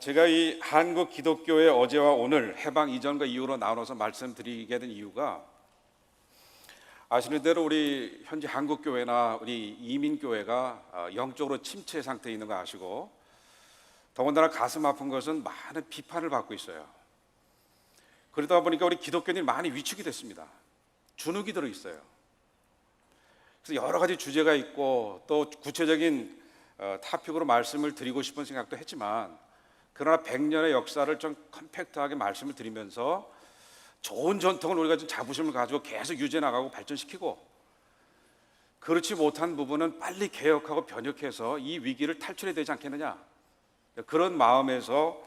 제가 이 한국 기독교의 어제와 오늘, 해방 이전과 이후로 나눠서 말씀드리게 된 이유가, 아시는 대로 우리 현재 한국 교회나 우리 이민 교회가 영적으로 침체 상태에 있는 거 아시고, 더군다나 가슴 아픈 것은 많은 비판을 받고 있어요. 그러다 보니까 우리 기독교인이 많이 위축이 됐습니다. 주눅이 들어 있어요. 그래서 여러 가지 주제가 있고 또 구체적인 타픽으로 말씀을 드리고 싶은 생각도 했지만, 그러나 100년의 역사를 좀 컴팩트하게 말씀을 드리면서 좋은 전통을 우리가 좀 자부심을 가지고 계속 유지해 나가고 발전시키고, 그렇지 못한 부분은 빨리 개혁하고 변혁해서 이 위기를 탈출해야 되지 않겠느냐, 그런 마음에서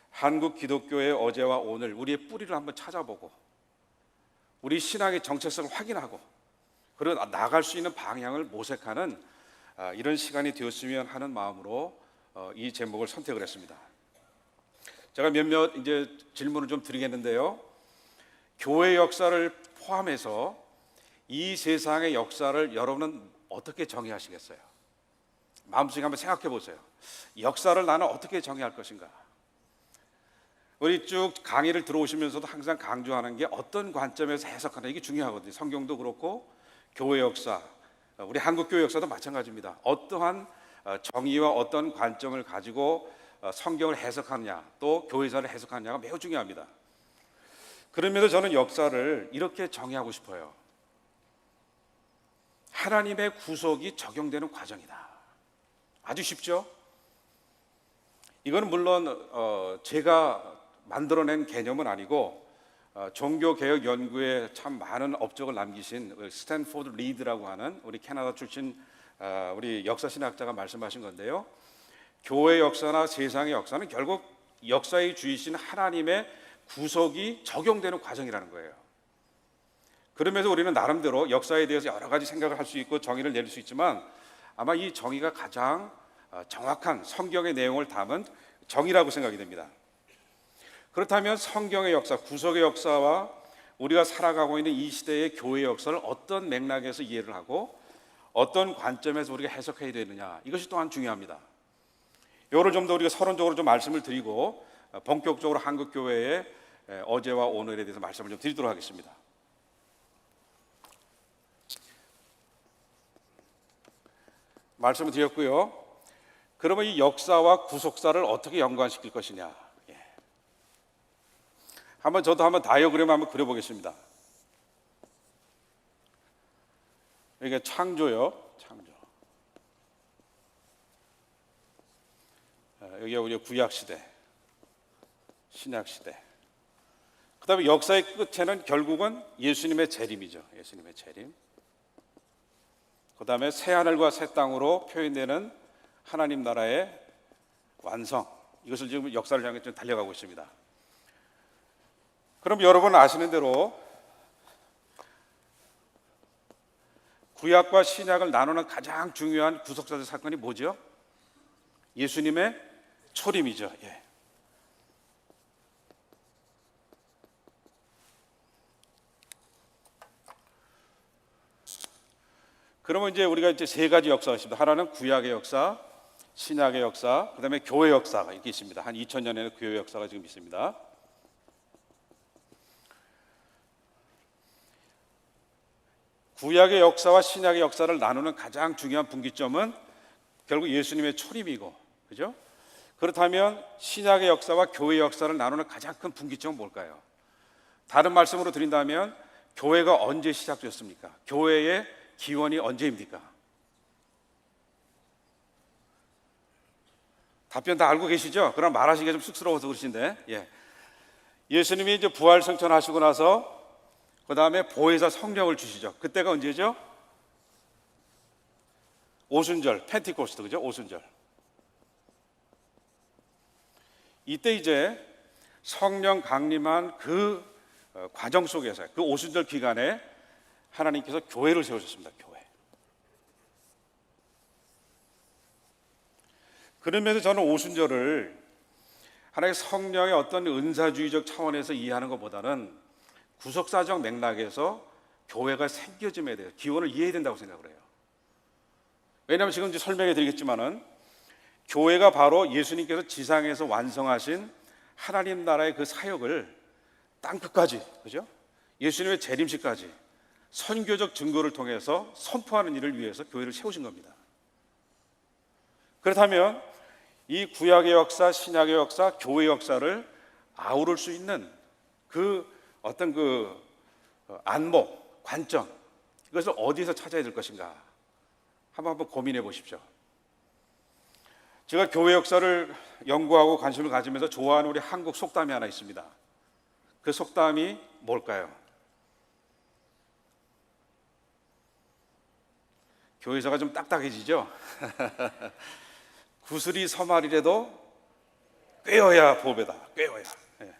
한국 기독교의 어제와 오늘, 우리의 뿌리를 한번 찾아보고 우리 신앙의 정체성을 확인하고 그리고 나갈 수 있는 방향을 모색하는 이런 시간이 되었으면 하는 마음으로 이 제목을 선택을 했습니다. 제가 몇몇 이제 질문을 좀 드리겠는데요. 교회 역사를 포함해서 이 세상의 역사를 여러분은 어떻게 정의하시겠어요? 마음속에 한번 생각해 보세요. 역사를 나는 어떻게 정의할 것인가? 우리 쭉 강의를 들어오시면서도 항상 강조하는 게 어떤 관점에서 해석하나, 이게 중요하거든요. 성경도 그렇고 교회 역사, 우리 한국 교회 역사도 마찬가지입니다. 어떠한 정의와 어떤 관점을 가지고 성경을 해석하느냐, 또 교회사를 해석하느냐가 매우 중요합니다. 그러면서 저는 역사를 이렇게 정의하고 싶어요. 하나님의 구속이 적용되는 과정이다. 아주 쉽죠? 이건 물론 제가 만들어낸 개념은 아니고 종교개혁 연구에 참 많은 업적을 남기신 스탠포드 리드라고 하는 우리 캐나다 출신 우리 역사신학자가 말씀하신 건데요. 교회 역사나 세상의 역사는 결국 역사의 주이신 하나님의 구속이 적용되는 과정이라는 거예요. 그러면서 우리는 나름대로 역사에 대해서 여러 가지 생각을 할 수 있고 정의를 내릴 수 있지만, 아마 이 정의가 가장 정확한 성경의 내용을 담은 정의라고 생각이 됩니다. 그렇다면 성경의 역사, 구속의 역사와 우리가 살아가고 있는 이 시대의 교회의 역사를 어떤 맥락에서 이해를 하고 어떤 관점에서 우리가 해석해야 되느냐, 이것이 또한 중요합니다. 이거를 좀 더 우리가 서론적으로 좀 말씀을 드리고 본격적으로 한국 교회의 어제와 오늘에 대해서 말씀을 좀 드리도록 하겠습니다. 말씀을 드렸고요. 그러면 이 역사와 구속사를 어떻게 연관시킬 것이냐? 저도 한번 다이어그램 한번 그려보겠습니다. 이게 창조요, 창조. 여기가 우리 구약 시대, 신약 시대. 그다음에 역사의 끝에는 결국은 예수님의 재림이죠. 예수님의 재림. 그다음에 새 하늘과 새 땅으로 표현되는 하나님 나라의 완성. 이것을 지금 역사를 향해 좀 달려가고 있습니다. 그럼 여러분 아시는 대로 구약과 신약을 나누는 가장 중요한 구속사적 사건이 뭐죠? 예수님의 초림이죠. 그러면 이제 우리가 이제 세 가지 역사가 있습니다. 하나는 구약의 역사, 신약의 역사, 그다음에 교회 역사가 이렇게 있습니다. 한 2000년에는 교회 역사가 지금 있습니다. 구약의 역사와 신약의 역사를 나누는 가장 중요한 분기점은 결국 예수님의 초림이고, 그죠? 그렇다면 신약의 역사와 교회의 역사를 나누는 가장 큰 분기점은 뭘까요? 다른 말씀으로 드린다면 교회가 언제 시작되었습니까? 교회의 기원이 언제입니까? 답변 다 알고 계시죠? 그럼 말하시기가 좀 쑥스러워서 그러신데, 예수님이 이제 부활 승천하시고 나서 그 다음에 보혜사 성령을 주시죠. 그때가 언제죠? 오순절, 펜티코스트, 그죠? 오순절. 이때 이제 성령 강림한 그 과정 속에서, 그 오순절 기간에 하나님께서 교회를 세우셨습니다. 교회. 그러면서 저는 오순절을 하나님의 성령의 어떤 은사주의적 차원에서 이해하는 것보다는 구속사적 맥락에서 교회가 생겨짐에 대해서 기원을 이해해야 된다고 생각을 해요. 왜냐하면 지금 이제 설명해 드리겠지만은 교회가 바로 예수님께서 지상에서 완성하신 하나님 나라의 그 사역을 땅끝까지, 그죠? 예수님의 재림식까지 선교적 증거를 통해서 선포하는 일을 위해서 교회를 세우신 겁니다. 그렇다면 이 구약의 역사, 신약의 역사, 교회의 역사를 아우를 수 있는 그 어떤 그 안목, 관점, 이것을 어디서 찾아야 될 것인가? 한번 고민해 보십시오. 제가 교회 역사를 연구하고 관심을 가지면서 좋아하는 우리 한국 속담이 하나 있습니다. 그 속담이 뭘까요? 교회사가 좀 딱딱해지죠? 구슬이 서말이라도 꿰어야 보배다. 꿰어야. 예.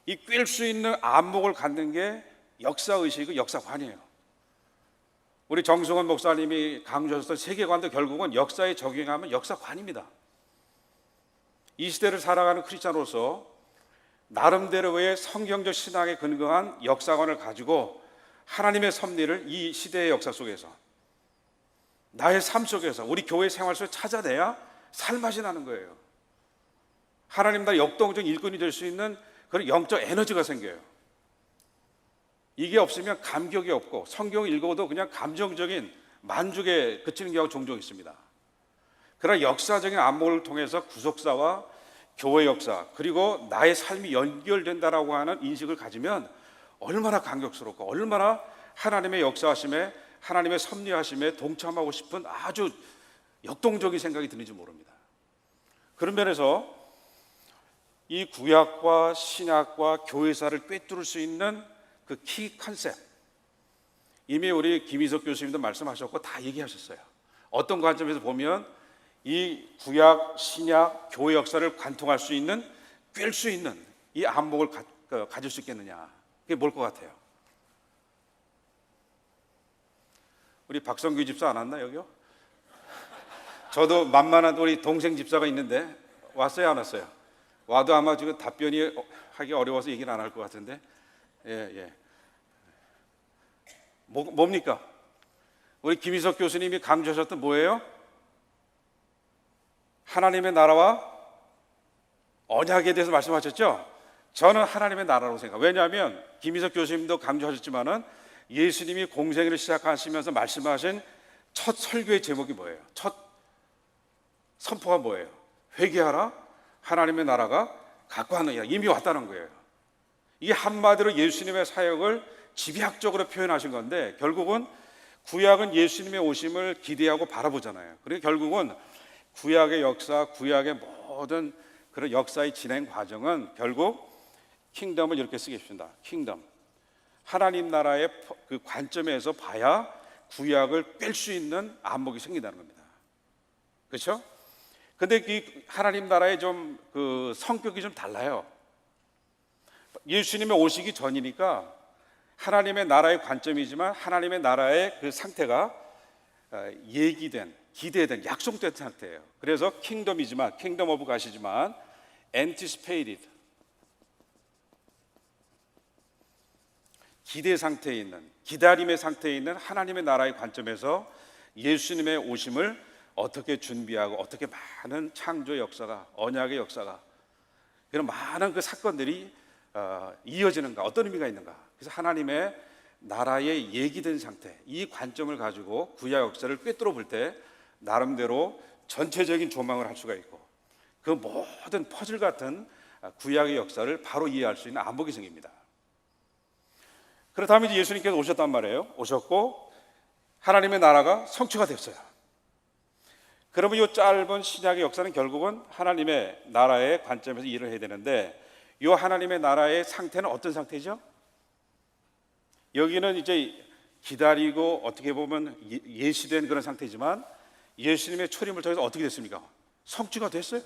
이 꿰을 수 있는 안목을 갖는 게 역사의식의 역사관이에요. 우리 정승원 목사님이 강조하셨던 세계관도 결국은 역사에 적용하면 역사관입니다. 이 시대를 살아가는 크리스찬으로서 나름대로의 성경적 신앙에 근거한 역사관을 가지고 하나님의 섭리를 이 시대의 역사 속에서 나의 삶 속에서 우리 교회 생활 속에 찾아내야 살맛이 나는 거예요. 하나님 나라의 역동적 일꾼이 될 수 있는 그런 영적 에너지가 생겨요. 이게 없으면 감격이 없고 성경을 읽어도 그냥 감정적인 만족에 그치는 경우가 종종 있습니다. 그러나 역사적인 안목을 통해서 구속사와 교회 역사 그리고 나의 삶이 연결된다라고 하는 인식을 가지면 얼마나 감격스럽고 얼마나 하나님의 역사하심에 하나님의 섭리하심에 동참하고 싶은 아주 역동적인 생각이 드는지 모릅니다. 그런 면에서 이 구약과 신약과 교회사를 꿰뚫을 수 있는 그 키 컨셉, 이미 우리 김희석 교수님도 말씀하셨고 다 얘기하셨어요. 어떤 관점에서 보면 이 구약, 신약, 교회 역사를 관통할 수 있는, 꿰을 수 있는 이 안목을 가질 수 있겠느냐. 그게 뭘 것 같아요? 우리 박성규 집사 안 왔나 여기요? 저도 만만한 우리 동생 집사가 있는데 왔어요 안 왔어요? 와도 아마 지금 답변이 하기 어려워서 얘기를 안 할 것 같은데 예. 뭡니까? 우리 김희석 교수님이 강조하셨던 뭐예요? 하나님의 나라와 언약에 대해서 말씀하셨죠? 저는 하나님의 나라로 생각해요. 왜냐하면 김희석 교수님도 강조하셨지만은 예수님이 공생애를 시작하시면서 말씀하신 첫 설교의 제목이 뭐예요? 첫 선포가 뭐예요? 회개하라, 하나님의 나라가 가까웠느니라. 이미 왔다는 거예요. 이게 한마디로 예수님의 사역을 집약적으로 표현하신 건데 결국은 구약은 예수님의 오심을 기대하고 바라보잖아요. 그리고 결국은 구약의 역사, 구약의 모든 그런 역사의 진행 과정은 결국 킹덤을 이렇게 쓰겠습니다. 킹덤. 하나님 나라의 그 관점에서 봐야 구약을 꿰을 수 있는 안목이 생긴다는 겁니다. 그렇죠? 근데 이 하나님 나라의 좀 그 성격이 좀 달라요. 예수님의 오시기 전이니까 하나님의 나라의 관점이지만 하나님의 나라의 그 상태가 얘기된, 기대된, 약속된 상태예요. 그래서 킹덤이지만, 킹덤 오브 가시지만 anticipated, 기대 상태에 있는, 기다림의 상태에 있는 하나님의 나라의 관점에서 예수님의 오심을 어떻게 준비하고 어떻게 많은 창조 역사가, 언약의 역사가, 그런 많은 그 사건들이 이어지는가, 어떤 의미가 있는가. 그래서 하나님의 나라의 얘기된 상태, 이 관점을 가지고 구약 역사를 꿰뚫어 볼 때 나름대로 전체적인 조망을 할 수가 있고 그 모든 퍼즐 같은 구약의 역사를 바로 이해할 수 있는 안목이 생깁니다. 그렇다면 이제 예수님께서 오셨단 말이에요. 오셨고 하나님의 나라가 성취가 됐어요. 그러면 이 짧은 신약의 역사는 결국은 하나님의 나라의 관점에서 일을 해야 되는데 이 하나님의 나라의 상태는 어떤 상태죠? 여기는 이제 기다리고 어떻게 보면 예시된 그런 상태지만 예수님의 초림을 통해서 어떻게 됐습니까? 성취가 됐어요.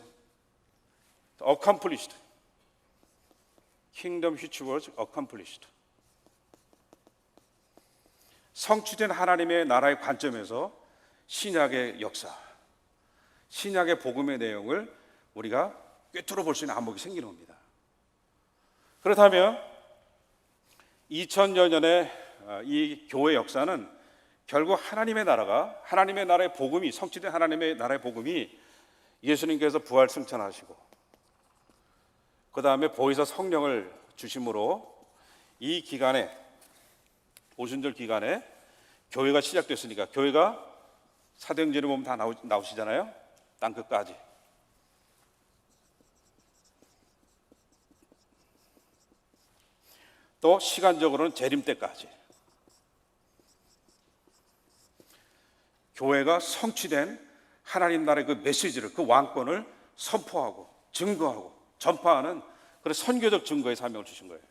Accomplished. Kingdom which was accomplished. 성취된 하나님의 나라의 관점에서 신약의 역사, 신약의 복음의 내용을 우리가 꿰뚫어 볼 수 있는 안목이 생기는 겁니다. 그렇다면 2000여 년의 이 교회 역사는 결국 하나님의 나라의 복음이, 성취된 하나님의 나라의 복음이 예수님께서 부활 승천하시고 그 다음에 보혜사 성령을 주심으로 이 기간에, 오순절 기간에 교회가 시작됐으니까, 교회가 사도행전에 보면 다 나오시잖아요. 땅끝까지. 또 시간적으로는 재림 때까지 교회가 성취된 하나님 나라의 그 메시지를, 그 왕권을 선포하고 증거하고 전파하는 그런 선교적 증거의 사명을 주신 거예요.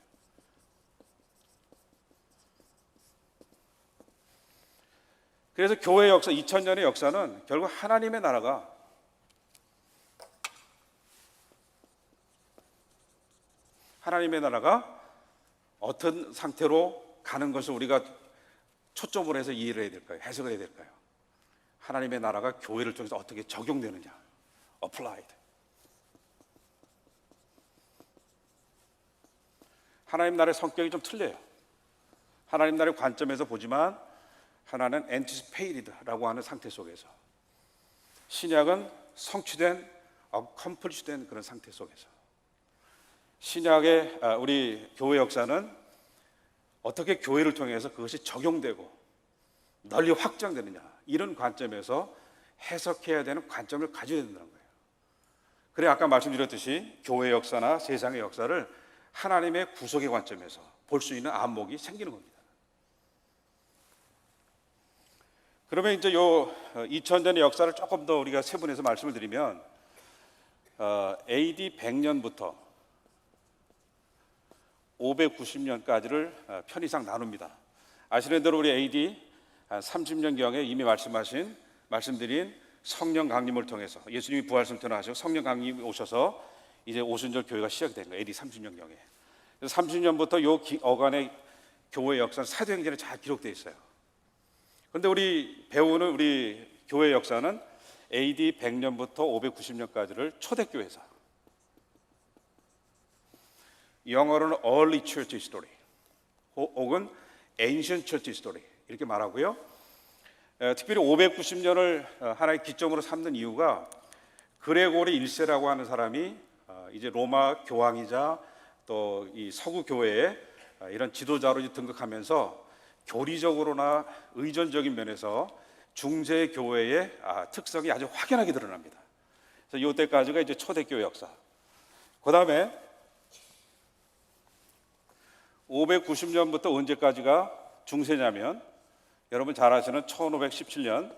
그래서 교회의 역사, 2000년의 역사는 결국 하나님의 나라가 어떤 상태로 가는 것을 우리가 초점으로 해서 이해를 해야 될까요? 해석을 해야 될까요? 하나님의 나라가 교회를 통해서 어떻게 적용되느냐, applied. 하나님 나라의 성격이 좀 틀려요. 하나님 나라의 관점에서 보지만 하나는 anticipated라고 하는 상태 속에서, 신약은 성취된, accomplished 그런 상태 속에서, 신약의 우리 교회 역사는 어떻게 교회를 통해서 그것이 적용되고 널리 확장되느냐, 이런 관점에서 해석해야 되는 관점을 가져야 된다는 거예요. 그래 아까 말씀드렸듯이 교회 역사나 세상의 역사를 하나님의 구속의 관점에서 볼 수 있는 안목이 생기는 겁니다. 그러면 이제 요 2000년의 역사를 조금 더 우리가 세분해서 말씀을 드리면 AD 100년부터 590년까지를 편의상 나눕니다. 아시는 대로 우리 AD 30년경에 이미 말씀드린 성령 강림을 통해서 예수님이 부활승천하시고 성령 강림이 오셔서 이제 오순절 교회가 시작된 거예요. AD 30년경에. 그래서 30년부터 요 어간의 교회 역사는 사도행전에 잘 기록되어 있어요. 그런데 우리 배우는 우리 교회 역사는 AD 100년부터 590년까지를 초대교회사, 영어로는 Early Church History 혹은 Ancient Church History 이렇게 말하고요. 특별히 590년을 하나의 기점으로 삼는 이유가 그레고리 1세라고 하는 사람이 이제 로마 교황이자 또 이 서구 교회의 이런 지도자로 등극하면서 교리적으로나 의존적인 면에서 중세 교회의 특성이 아주 확연하게 드러납니다. 그래서 이때까지가 이제 초대교회 역사. 그 다음에 590년부터 언제까지가 중세냐면 여러분 잘 아시는 1517년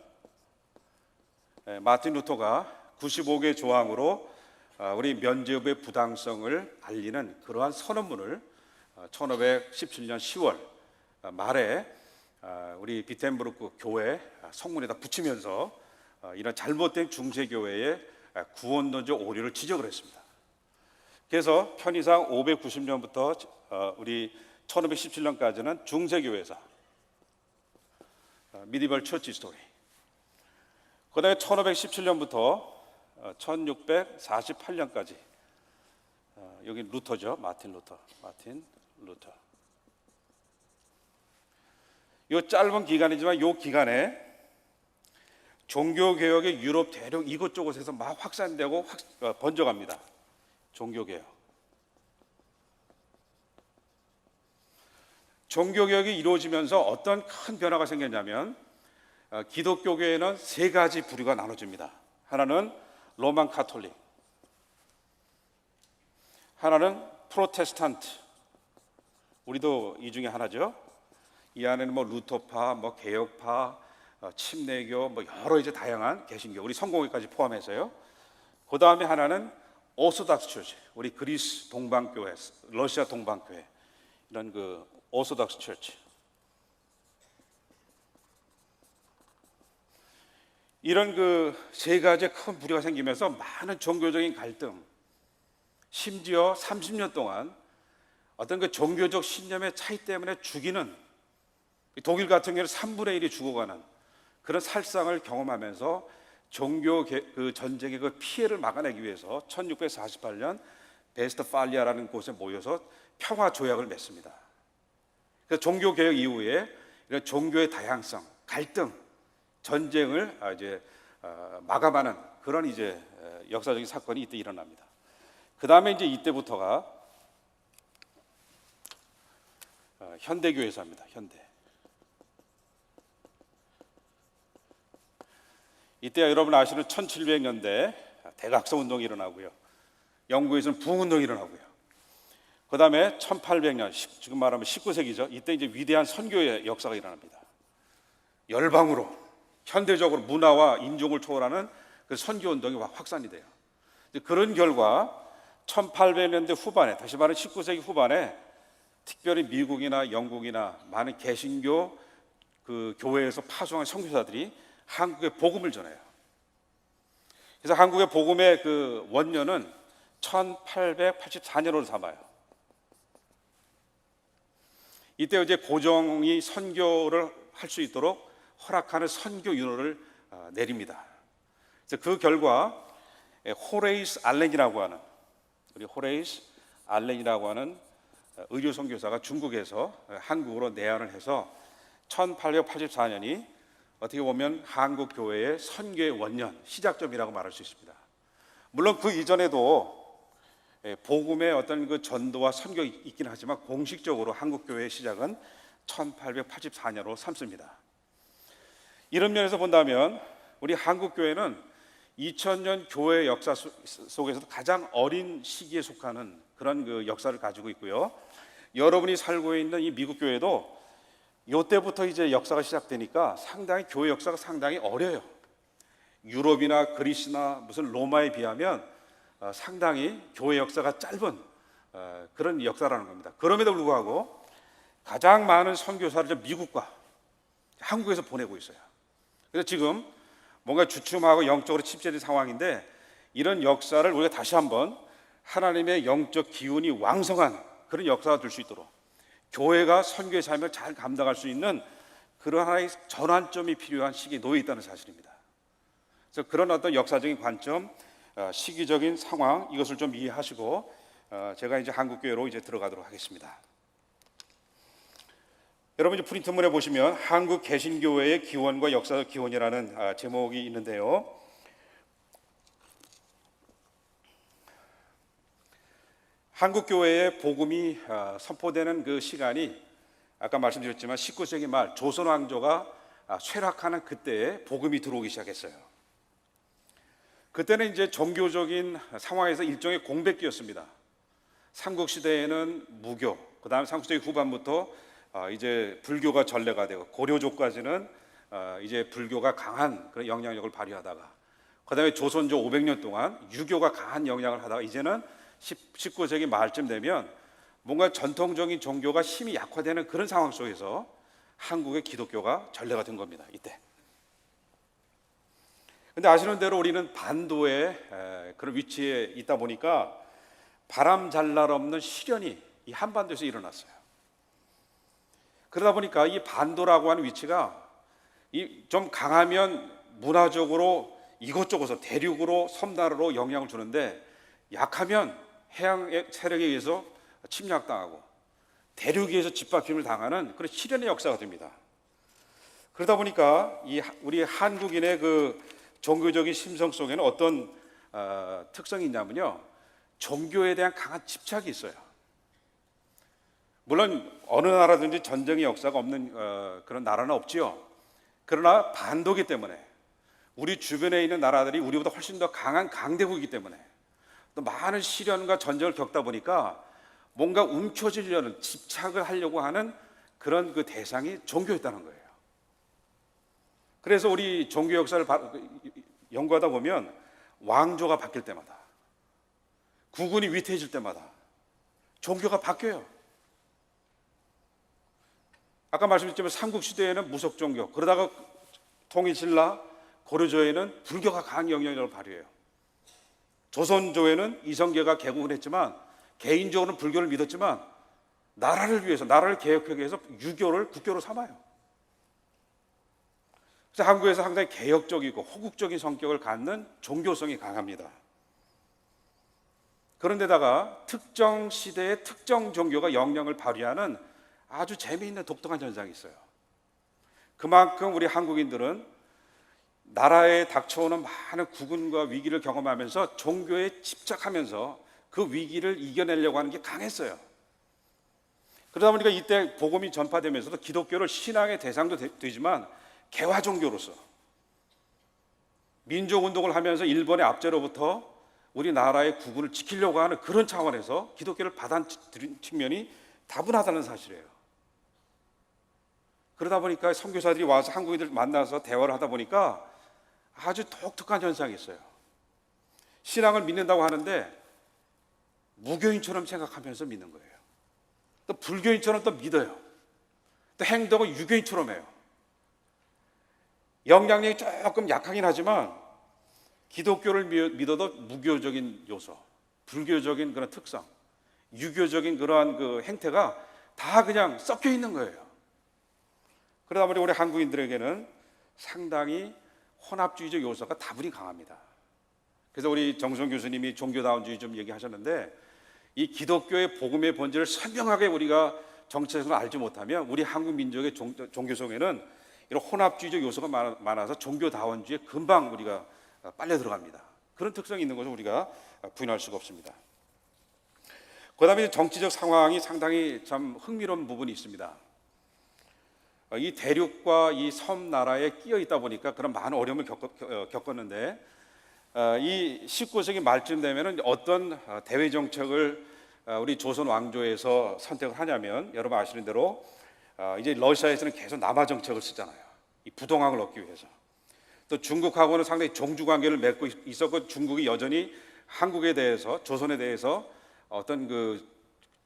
마틴 루터가 95개 조항으로 우리 면죄부의 부당성을 알리는 그러한 선언문을 1517년 10월 말에 우리 비텐부르크 교회 성문에다 붙이면서 이런 잘못된 중세교회의 구원론적 오류를 지적을 했습니다. 그래서 편의상 590년부터 우리 1517년까지는 중세교회사, 미디벌 처치 스토리. 그 다음에 1517년부터 1648년까지 여기 루터죠. 마틴 루터. 이 짧은 기간이지만 이 기간에 종교개혁의 유럽 대륙 이곳저곳에서 막 확산되고 번져갑니다. 종교개혁이 이루어지면서 어떤 큰 변화가 생겼냐면 기독교계에는 세 가지 부류가 나눠집니다. 하나는 로만 카톨릭, 하나는 프로테스탄트, 우리도 이 중에 하나죠. 이 안에는 뭐 루터파, 뭐 개혁파, 침례교, 뭐 여러 이제 다양한 개신교, 우리 성공회까지 포함해서요. 그 다음에 하나는 오소닥스 처치, 우리 그리스 동방교회, 러시아 동방교회, 이런 그 오소닥스 처치. 이런 그 세 가지의 큰 부류가 생기면서 많은 종교적인 갈등, 심지어 30년 동안 어떤 그 종교적 신념의 차이 때문에 죽이는, 독일 같은 경우는 3분의 1이 죽어가는 그런 살상을 경험하면서 종교 그 전쟁의 그 피해를 막아내기 위해서 1648년 베스트팔리아라는 곳에 모여서 평화 조약을 맺습니다. 그래서 종교 개혁 이후에 이런 종교의 다양성, 갈등, 전쟁을 이제 마감하는 그런 이제 역사적인 사건이 이때 일어납니다. 그 다음에 이제 이때부터가 현대교회사입니다. 현대. 이때 여러분 아시는 1700년대 대각성 운동이 일어나고요. 영국에서는 부흥운동이 일어나고요. 그 다음에 1800년, 지금 말하면 19세기죠. 이때 이제 위대한 선교의 역사가 일어납니다. 열방으로, 현대적으로 문화와 인종을 초월하는 그 선교운동이 확산이 돼요. 그런 결과 1800년대 후반에, 다시 말하면 19세기 후반에 특별히 미국이나 영국이나 많은 개신교 그 교회에서 파송한 선교사들이 한국에 복음을 전해요. 그래서 한국의 복음의 그 원년은 1884년으로 삼아요. 이때 이제 고종이 선교를 할 수 있도록 허락하는 선교 윤호를 내립니다. 그래서 그 결과 호레이스 알렌이라고 하는 의료 선교사가 중국에서 한국으로 내한을 해서 1884년이 어떻게 보면 한국 교회의 선교의 원년 시작점이라고 말할 수 있습니다. 물론 그 이전에도 복음의 어떤 그 전도와 선교가 있긴 하지만 공식적으로 한국 교회의 시작은 1884년으로 삼습니다. 이런 면에서 본다면 우리 한국 교회는 2000년 교회 역사 속에서도 가장 어린 시기에 속하는 그런 그 역사를 가지고 있고요. 여러분이 살고 있는 이 미국 교회도 이때부터 이제 역사가 시작되니까 상당히 교회 역사가 상당히 어려요. 유럽이나 그리스나 무슨 로마에 비하면 상당히 교회 역사가 짧은 그런 역사라는 겁니다. 그럼에도 불구하고 가장 많은 선교사를 미국과 한국에서 보내고 있어요. 그래서 지금 뭔가 주춤하고 영적으로 침체된 상황인데 이런 역사를 우리가 다시 한번 하나님의 영적 기운이 왕성한 그런 역사가 될 수 있도록 교회가 선교의 삶을 잘 감당할 수 있는 그런 하나의 전환점이 필요한 시기에 놓여 있다는 사실입니다. 그래서 그런 어떤 역사적인 관점, 시기적인 상황 이것을 좀 이해하시고 제가 이제 한국교회로 이제 들어가도록 하겠습니다. 여러분 이제 프린트문에 보시면 한국 개신교회의 기원과 역사적 기원이라는 제목이 있는데요. 한국 교회의 복음이 선포되는 그 시간이 아까 말씀드렸지만 19세기 말 조선 왕조가 쇠락하는 그때에 복음이 들어오기 시작했어요. 그때는 이제 종교적인 상황에서 일종의 공백기였습니다. 삼국 시대에는 무교, 그다음 삼국시대 후반부터 이제 불교가 전래가 되고 고려조까지는 이제 불교가 강한 그런 영향력을 발휘하다가 그다음에 조선조 500년 동안 유교가 강한 영향을 하다가 이제는 19세기 말쯤 되면 뭔가 전통적인 종교가 힘이 약화되는 그런 상황 속에서 한국의 기독교가 전래가 된 겁니다. 이때. 근데 아시는 대로 우리는 반도의 그런 위치에 있다 보니까 바람 잘 날 없는 시련이 이 한반도에서 일어났어요. 그러다 보니까 이 반도라고 하는 위치가 좀 강하면 문화적으로 이곳저곳에서 대륙으로 섬나라로 영향을 주는데 약하면 해양의 세력에 의해서 침략당하고 대륙에 의해서 짓밟힘을 당하는 그런 시련의 역사가 됩니다. 그러다 보니까 우리 한국인의 그 종교적인 심성 속에는 어떤 특성이 있냐면요, 종교에 대한 강한 집착이 있어요. 물론 어느 나라든지 전쟁의 역사가 없는 그런 나라는 없지요. 그러나 반도기 때문에 우리 주변에 있는 나라들이 우리보다 훨씬 더 강한 강대국이기 때문에 또 많은 시련과 전쟁을 겪다 보니까 뭔가 움켜쥐려는 집착을 하려고 하는 그런 그 대상이 종교였다는 거예요. 그래서 우리 종교 역사를 연구하다 보면 왕조가 바뀔 때마다 국군이 위태해질 때마다 종교가 바뀌어요. 아까 말씀드렸지만 삼국시대에는 무속종교, 그러다가 통일신라 고려조에는 불교가 강한 영향력을 발휘해요. 조선조에는 이성계가 개국을 했지만 개인적으로는 불교를 믿었지만 나라를 위해서, 나라를 개혁하기 위해서 유교를 국교로 삼아요. 그래서 한국에서 상당히 개혁적이고 호국적인 성격을 갖는 종교성이 강합니다. 그런데다가 특정 시대의 특정 종교가 영향을 발휘하는 아주 재미있는 독특한 현상이 있어요. 그만큼 우리 한국인들은 나라에 닥쳐오는 많은 국운과 위기를 경험하면서 종교에 집착하면서 그 위기를 이겨내려고 하는 게 강했어요. 그러다 보니까 이때 복음이 전파되면서도 기독교를 신앙의 대상도 되지만 개화 종교로서 민족운동을 하면서 일본의 압제로부터 우리나라의 국운을 지키려고 하는 그런 차원에서 기독교를 받아들인 측면이 다분하다는 사실이에요. 그러다 보니까 선교사들이 와서 한국인들 만나서 대화를 하다 보니까 아주 독특한 현상이 있어요. 신앙을 믿는다고 하는데 무교인처럼 생각하면서 믿는 거예요. 또 불교인처럼 또 믿어요. 또 행동을 유교인처럼 해요. 영향력이 조금 약하긴 하지만 기독교를 믿어도 무교적인 요소, 불교적인 그런 특성, 유교적인 그러한 그 행태가 다 그냥 섞여 있는 거예요. 그러다 보니 우리 한국인들에게는 상당히 혼합주의적 요소가 다분히 강합니다. 그래서 우리 정성 교수님이 종교다운주의 좀 얘기하셨는데 이 기독교의 복음의 본질을 선명하게 우리가 정체성을 알지 못하면 우리 한국 민족의 종교 속에는 이런 혼합주의적 요소가 많아서 종교다원주의에 금방 우리가 빨려 들어갑니다. 그런 특성이 있는 것을 우리가 부인할 수가 없습니다. 그다음에 정치적 상황이 상당히 참 흥미로운 부분이 있습니다. 이 대륙과 이 섬 나라에 끼어 있다 보니까 그런 많은 어려움을 겪었는데 이 19세기 말쯤 되면은 어떤 대외 정책을 우리 조선 왕조에서 선택을 하냐면 여러분 아시는 대로 이제 러시아에서는 계속 남하 정책을 쓰잖아요. 이 부동항을 얻기 위해서. 또 중국하고는 상당히 종주 관계를 맺고 있었고 중국이 여전히 한국에 대해서 조선에 대해서 어떤 그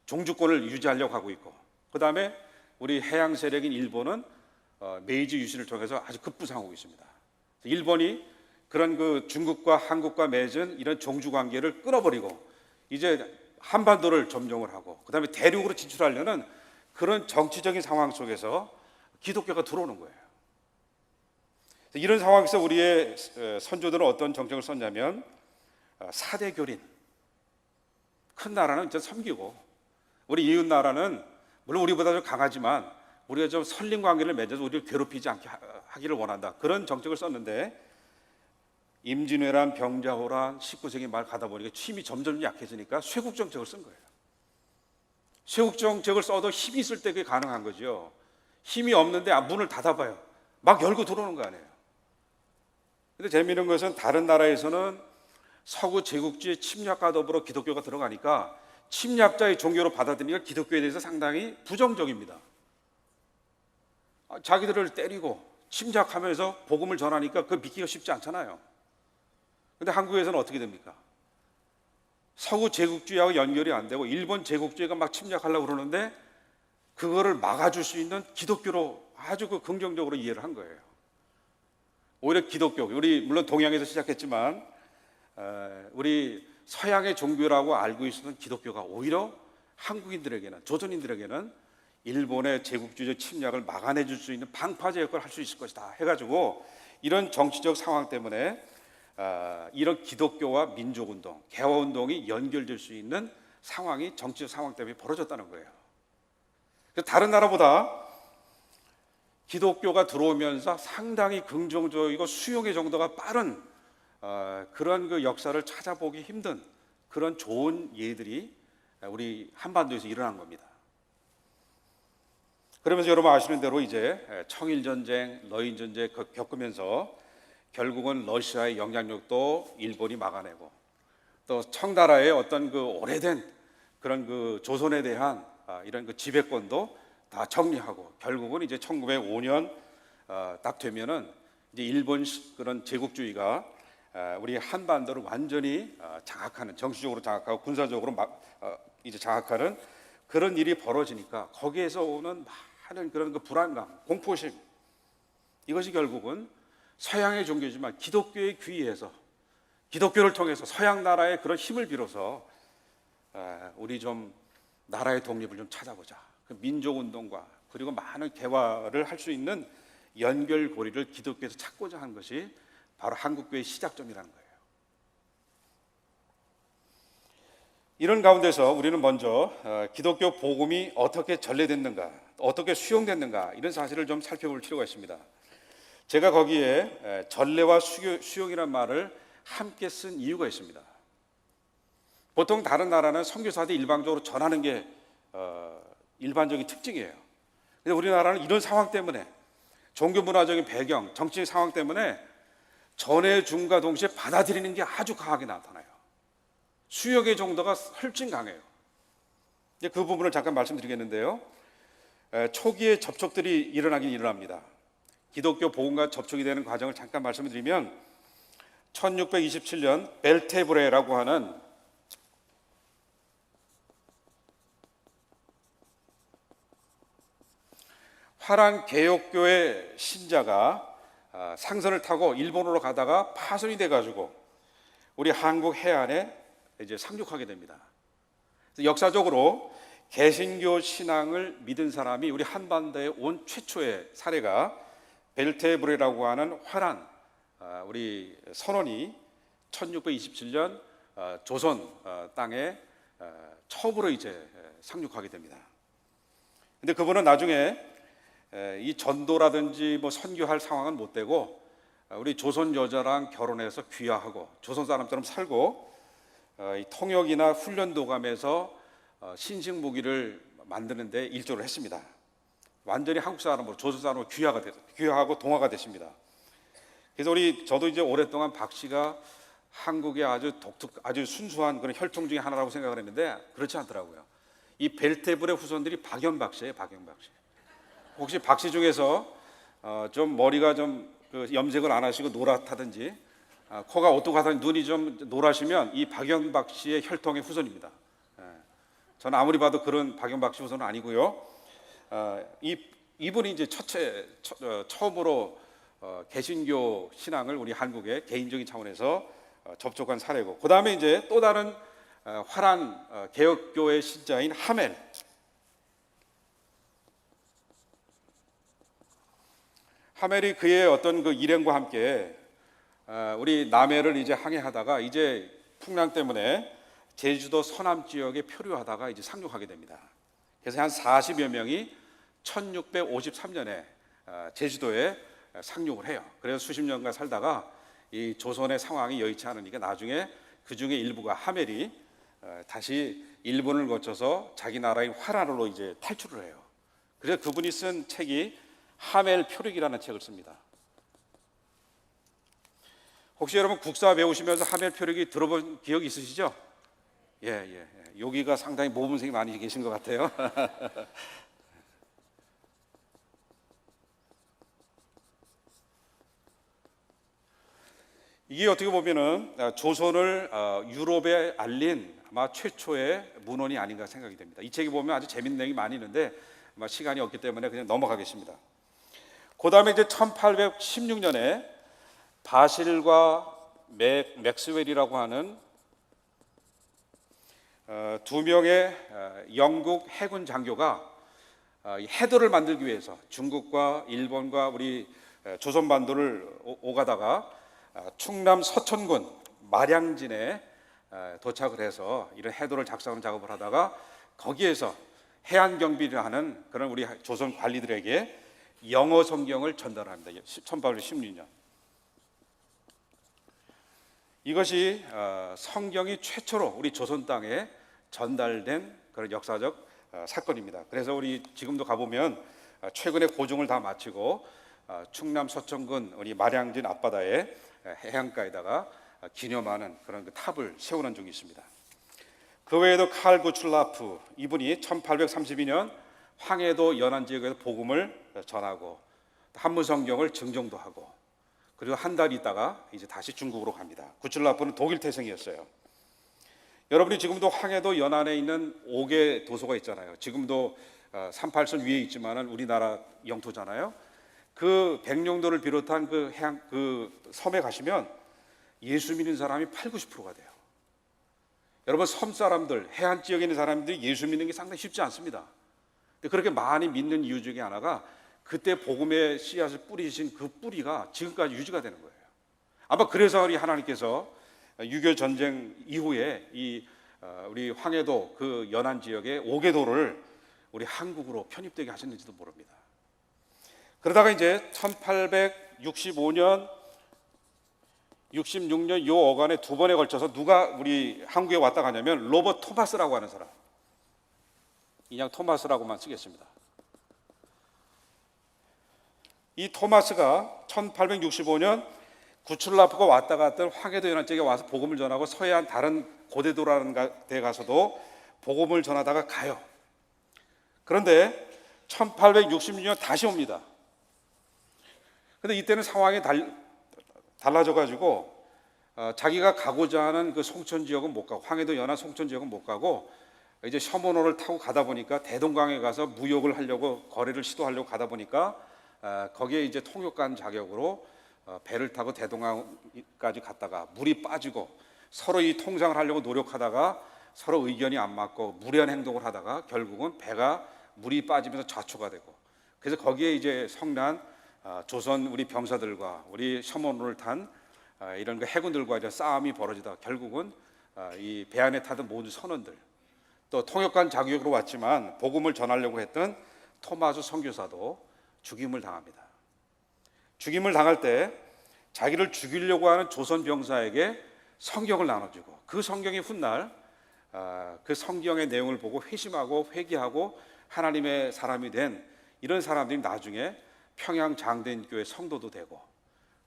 종주권을 유지하려고 하고 있고 그다음에 우리 해양 세력인 일본은 메이지 유신을 통해서 아주 급부상하고 있습니다. 일본이 그런 그 중국과 한국과 맺은 이런 종주 관계를 끊어버리고 이제 한반도를 점령을 하고 그다음에 대륙으로 진출하려는 그런 정치적인 상황 속에서 기독교가 들어오는 거예요. 이런 상황에서 우리의 선조들은 어떤 정책을 썼냐면 사대 교린, 큰 나라는 이제 섬기고 우리 이웃 나라는 물론 우리보다 좀 강하지만 우리가 좀 선림 관계를 맺어서 우리를 괴롭히지 않게 하기를 원한다. 그런 정책을 썼는데 임진왜란, 병자호란, 19세기 말 가다 보니까 힘이 점점 약해지니까 쇄국 정책을 쓴 거예요. 쇄국 정책을 써도 힘이 있을 때 그게 가능한 거죠. 힘이 없는데 문을 닫아봐요. 막 열고 들어오는 거 아니에요. 근데 재미있는 것은 다른 나라에서는 서구 제국주의 침략과 더불어 기독교가 들어가니까 침략자의 종교로 받아들이니까 기독교에 대해서 상당히 부정적입니다. 자기들을 때리고 침략하면서 복음을 전하니까 그걸 믿기가 쉽지 않잖아요. 근데 한국에서는 어떻게 됩니까? 서구 제국주의하고 연결이 안 되고 일본 제국주의가 막 침략하려고 그러는데 그거를 막아줄 수 있는 기독교로 아주 그 긍정적으로 이해를 한 거예요. 오히려 기독교, 우리 물론 동양에서 시작했지만 우리 서양의 종교라고 알고 있었던 기독교가 오히려 한국인들에게는 조선인들에게는 일본의 제국주의 침략을 막아내 줄 수 있는 방파제 역할을 할 수 있을 것이다 해가지고 이런 정치적 상황 때문에 이런 기독교와 민족운동, 개화운동이 연결될 수 있는 상황이 정치적 상황 때문에 벌어졌다는 거예요. 다른 나라보다 기독교가 들어오면서 상당히 긍정적이고 수용의 정도가 빠른 그런 그 역사를 찾아보기 힘든 그런 좋은 예들이 우리 한반도에서 일어난 겁니다. 그러면서 여러분 아시는 대로 이제 청일전쟁, 러인전쟁 겪으면서 결국은 러시아의 영향력도 일본이 막아내고 또 청나라의 어떤 그 오래된 그런 그 조선에 대한 이런 그 지배권도 다 정리하고 결국은 이제 1905년 딱 되면은 이제 일본 그런 제국주의가 우리 한반도를 완전히 장악하는 정치적으로 장악하고 군사적으로 이제 장악하는 그런 일이 벌어지니까 거기에서 오는 많은 그런 그 불안감, 공포심 이것이 결국은 서양의 종교지만 기독교의 귀의해서 기독교를 통해서 서양 나라의 그런 힘을 빌어서 우리 좀 나라의 독립을 좀 찾아보자. 그 민족운동과 그리고 많은 개화를 할 수 있는 연결고리를 기독교에서 찾고자 한 것이 바로 한국교회의 시작점이라는 거예요. 이런 가운데서 우리는 먼저 기독교 복음이 어떻게 전래됐는가, 어떻게 수용됐는가 이런 사실을 좀 살펴볼 필요가 있습니다. 제가 거기에 전례와 수용이라는 말을 함께 쓴 이유가 있습니다. 보통 다른 나라는 선교사들이 일방적으로 전하는 게 일반적인 특징이에요. 근데 우리나라는 이런 상황 때문에 종교 문화적인 배경, 정치적 상황 때문에 전해줌과 동시에 받아들이는 게 아주 강하게 나타나요. 수용의 정도가 훨씬 강해요. 이제 그 부분을 잠깐 말씀드리겠는데요. 초기에 접촉들이 일어나긴 일어납니다. 기독교 복음과 접촉이 되는 과정을 잠깐 말씀을 드리면 1627년 벨테브레라고 하는 화란 개혁교회 신자가 상선을 타고 일본으로 가다가 파손이 돼가지고 우리 한국 해안에 이제 상륙하게 됩니다. 역사적으로 개신교 신앙을 믿은 사람이 우리 한반도에 온 최초의 사례가 벨테브레라고 하는 화란 우리 선원이 1627년 조선 땅에 처음으로 이제 상륙하게 됩니다. 근데 그분은 나중에 이 전도라든지 뭐 선교할 상황은 못 되고 우리 조선 여자랑 결혼해서 귀화하고 조선 사람처럼 살고 이 통역이나 훈련 도감에서 신식 무기를 만드는데 일조를 했습니다. 완전히 한국 사람으로 조선 사람으로 귀화하고 동화가 됐습니다. 그래서 저도 이제 오랫동안 박 씨가 한국의 아주 순수한 그런 혈통 중에 하나라고 생각을 했는데 그렇지 않더라고요. 이 벨테브레 후손들이 박연박 씨예요, 박연박 씨. 혹시 박 씨 중에서 좀 머리가 좀 염색을 안 하시고 노랗다든지 코가 오똑하다든지 눈이 좀 노라시면 이 박연박 씨의 혈통의 후손입니다. 저는 아무리 봐도 그런 박연박 씨 후손은 아니고요. 이분이 이제 처음으로 개신교 신앙을 우리 한국의 개인적인 차원에서 접촉한 사례고, 그 다음에 이제 또 다른 화란 개혁교회 신자인 하멜. 하멜이 그의 어떤 그 일행과 함께 우리 남해를 이제 항해하다가 이제 풍랑 때문에 제주도 서남 지역에 표류하다가 이제 상륙하게 됩니다. 그래서 한 40여 명이 1653년에 제주도에 상륙을 해요. 그래서 수십 년간 살다가 이 조선의 상황이 여의치 않으니까 나중에 그 중에 일부가 하멜이 다시 일본을 거쳐서 자기 나라인 화란으로 이제 탈출을 해요. 그래서 그분이 쓴 책이 하멜 표류기라는 책을 씁니다. 혹시 여러분 국사 배우시면서 하멜 표류기 들어본 기억 있으시죠? 예. 여기가 상당히 모범생이 많이 계신 것 같아요. 이게 어떻게 보면은 조선을 유럽에 알린 아마 최초의 문헌이 아닌가 생각이 됩니다. 이 책에 보면 아주 재밌는 내용이 많이 있는데 아마 시간이 없기 때문에 그냥 넘어가겠습니다. 그 다음에 이제 1816년에 바실과 맥스웰이라고 하는 두 명의 영국 해군 장교가 해도를 만들기 위해서 중국과 일본과 우리 조선반도를 오가다가 충남 서천군 마량진에 도착을 해서 이런 해도를 작성하는 작업을 하다가 거기에서 해안 경비를 하는 그런 우리 조선 관리들에게 영어 성경을 전달합니다. 1816년. 이것이 성경이 최초로 우리 조선 땅에 전달된 그런 역사적 사건입니다. 그래서 우리 지금도 가보면 최근에 고중을 다 마치고 충남 서천군 우리 마량진 앞바다에 해안가에다가 기념하는 그런 그 탑을 세우는 중이 있습니다. 그 외에도 칼 구출라프 이분이 1832년 황해도 연안 지역에서 복음을 전하고 한문성경을 증정도 하고 그리고 한 달 있다가 이제 다시 중국으로 갑니다. 구출라프는 독일 태생이었어요. 여러분이 지금도 황해도 연안에 있는 5개 도서가 있잖아요. 지금도 38선 위에 있지만은 우리나라 영토잖아요. 그 백령도를 비롯한 그 해안 그 섬에 가시면 예수 믿는 사람이 80~90%가 돼요. 여러분 섬 사람들, 해안 지역에 있는 사람들이 예수 믿는 게 상당히 쉽지 않습니다. 근데 그렇게 많이 믿는 이유 중에 하나가 그때 복음의 씨앗을 뿌리신 그 뿌리가 지금까지 유지가 되는 거예요. 아마 그래서 우리 하나님께서 6.25 전쟁 이후에 우리 황해도 그 연안 지역의 5개 도를 우리 한국으로 편입되게 하셨는지도 모릅니다. 그러다가 이제 1865년, 66년 요 어간에 두 번에 걸쳐서 누가 우리 한국에 왔다 가냐면 로버트 토마스라고 하는 사람, 그냥 토마스라고만 쓰겠습니다. 이 토마스가 1865년 구출라프가 왔다 갔던 황해도 연안쪽에 와서 복음을 전하고 서해안 다른 고대도라는 데 가서도 복음을 전하다가 가요. 그런데 1866년 다시 옵니다. 근데 이때는 상황이 달라져 가지고 자기가 가고자 하는 그 송천 지역은 못 가고, 황해도 연안 송천 지역은 못 가고 이제 셔먼호를 타고 가다 보니까 대동강에 가서 무역을 하려고, 거래를 시도하려고 가다 보니까 거기에 이제 통역관 자격으로 배를 타고 대동강까지 갔다가 물이 빠지고 서로 이 통상을 하려고 노력하다가 서로 의견이 안 맞고 무리한 행동을 하다가 결국은 배가 물이 빠지면서 좌초가 되고, 그래서 거기에 이제 성난 조선 우리 병사들과 우리 셔먼호를 탄 이런 그 해군들과 이제 싸움이 벌어지다가 결국은 이 배 안에 타던 모든 선원들, 또 통역관 자격으로 왔지만 복음을 전하려고 했던 토마스 선교사도 죽임을 당합니다. 죽임을 당할 때 자기를 죽이려고 하는 조선 병사에게 성경을 나눠주고, 그 성경이 훗날 그 성경의 내용을 보고 회심하고 회개하고 하나님의 사람이 된 이런 사람들이 나중에 평양 장대인교회 성도도 되고,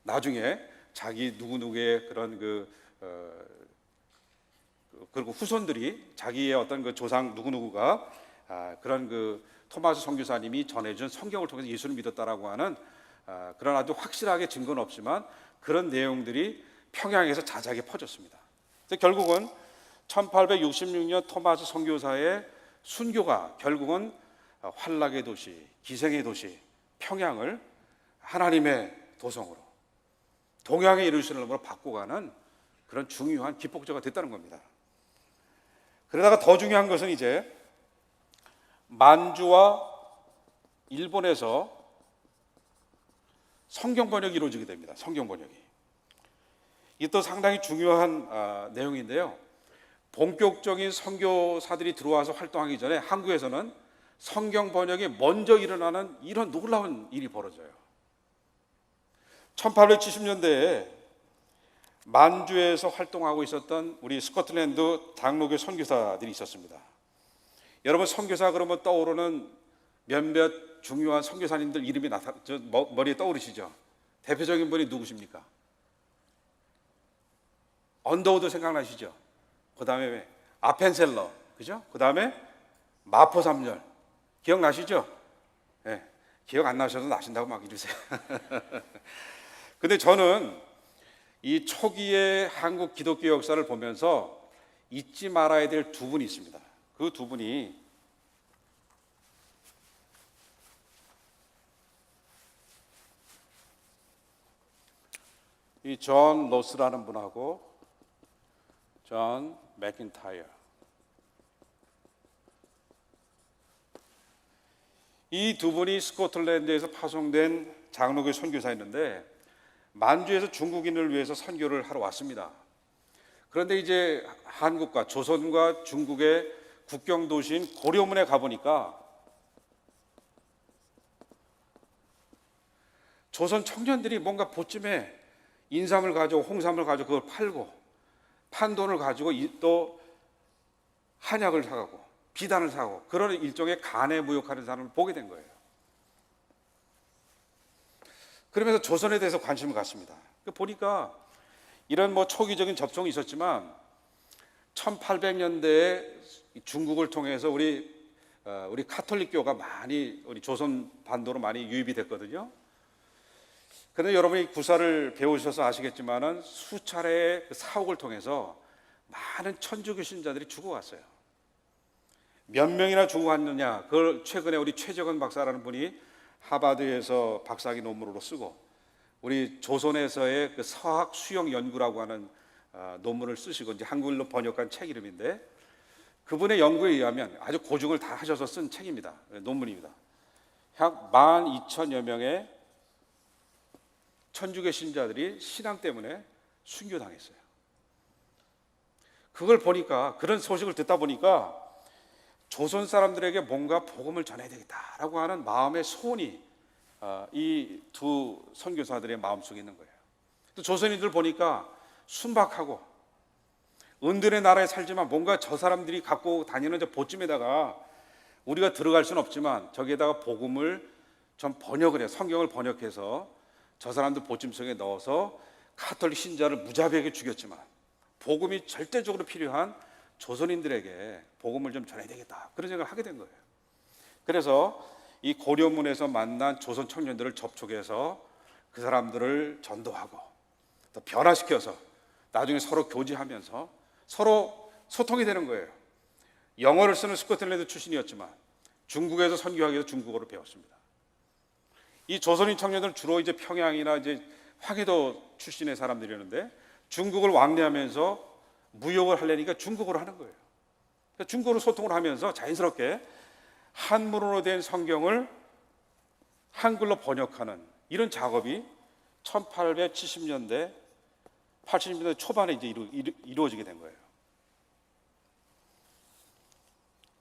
나중에 자기 누구누구의 그런 그리고 후손들이 자기의 어떤 그 조상 누구누구가 그런 그 토마스 선교사님이 전해준 성경을 통해서 예수를 믿었다라고 하는 그런 아주 확실하게 증거는 없지만 그런 내용들이 평양에서 자자하게 퍼졌습니다. 결국은 1866년 토마스 선교사의 순교가 결국은 환락의 도시, 기생의 도시 평양을 하나님의 도성으로, 동양의 예루살렘으로 바꿔가는 그런 중요한 기폭제가 됐다는 겁니다. 그러다가 더 중요한 것은 이제 만주와 일본에서 성경 번역이 이루어지게 됩니다. 성경 번역이. 이게 또 상당히 중요한 내용인데요. 본격적인 선교사들이 들어와서 활동하기 전에 한국에서는 성경 번역이 먼저 일어나는 이런 놀라운 일이 벌어져요. 1870년대에 만주에서 활동하고 있었던 우리 스코틀랜드 장로교 선교사들이 있었습니다. 여러분, 선교사 그러면 떠오르는 몇몇 중요한 선교사님들 이름이 머리에 떠오르시죠? 대표적인 분이 누구십니까? 언더우드 생각나시죠? 그 다음에 아펜셀러, 그죠? 그 다음에 마포삼열 기억나시죠? 네, 기억 안 나셔도 나신다고 막 이러세요. 근데 저는 이 초기의 한국 기독교 역사를 보면서 잊지 말아야 될 두 분이 있습니다. 그 두 분이 이 존 로스라는 분하고 존 맥킨타이어, 이 두 분이 스코틀랜드에서 파송된 장로교 선교사였는데 만주에서 중국인을 위해서 선교를 하러 왔습니다. 그런데 이제 한국과 조선과 중국의 국경 도시인 고려문에 가보니까 조선 청년들이 뭔가 보쯤에 인삼을 가지고 홍삼을 가지고 그걸 팔고 판 돈을 가지고 또 한약을 사가고 비단을 사고 그런 일종의 간에 무역하는 사람을 보게 된 거예요. 그러면서 조선에 대해서 관심을 갖습니다. 보니까 이런 초기적인 접촉이 있었지만 1800년대에 중국을 통해서 우리 카톨릭교가 많이 우리 조선 반도로 많이 유입이 됐거든요. 그런데 여러분이 구사를 배우셔서 아시겠지만은 수차례의 사옥을 통해서 많은 천주교 신자들이 죽어갔어요. 몇 명이나 죽어갔느냐? 그걸 최근에 우리 최정은 박사라는 분이 하버드에서 박사학위 논문으로 쓰고, 우리 조선에서의 그 서학 수용 연구라고 하는 논문을 쓰시고 이제 한글로 번역한 책 이름인데, 그분의 연구에 의하면 아주 고증을 다 하셔서 쓴 책입니다. 논문입니다. 약 12,000여 명의 천주교 신자들이 신앙 때문에 순교당했어요. 그걸 보니까, 그런 소식을 듣다 보니까 조선 사람들에게 뭔가 복음을 전해야 되겠다라고 하는 마음의 소원이 이 두 선교사들의 마음속에 있는 거예요. 또 조선인들 보니까 순박하고 은둔의 나라에 살지만 뭔가 저 사람들이 갖고 다니는 저 보쯤에다가 우리가 들어갈 수는 없지만 저기에다가 복음을 좀 번역을 해요. 성경을 번역해서 저 사람들 보쯤 속에 넣어서 가톨릭 신자를 무자비하게 죽였지만 복음이 절대적으로 필요한 조선인들에게 복음을 좀 전해야 되겠다, 그런 생각을 하게 된 거예요. 그래서 이 고려문에서 만난 조선 청년들을 접촉해서 그 사람들을 전도하고 또 변화시켜서 나중에 서로 교제하면서 서로 소통이 되는 거예요. 영어를 쓰는 스코틀랜드 출신이었지만 중국에서 선교하기 위해서 중국어를 배웠습니다. 이 조선인 청년들 주로 이제 평양이나 이제 황해도 출신의 사람들이었는데 중국을 왕래하면서 무역을 하려니까 중국어로 하는 거예요. 중국어로 소통을 하면서 자연스럽게 한문으로 된 성경을 한글로 번역하는 이런 작업이 1870년대, 80년대 초반에 이제 이루어지게 된 거예요.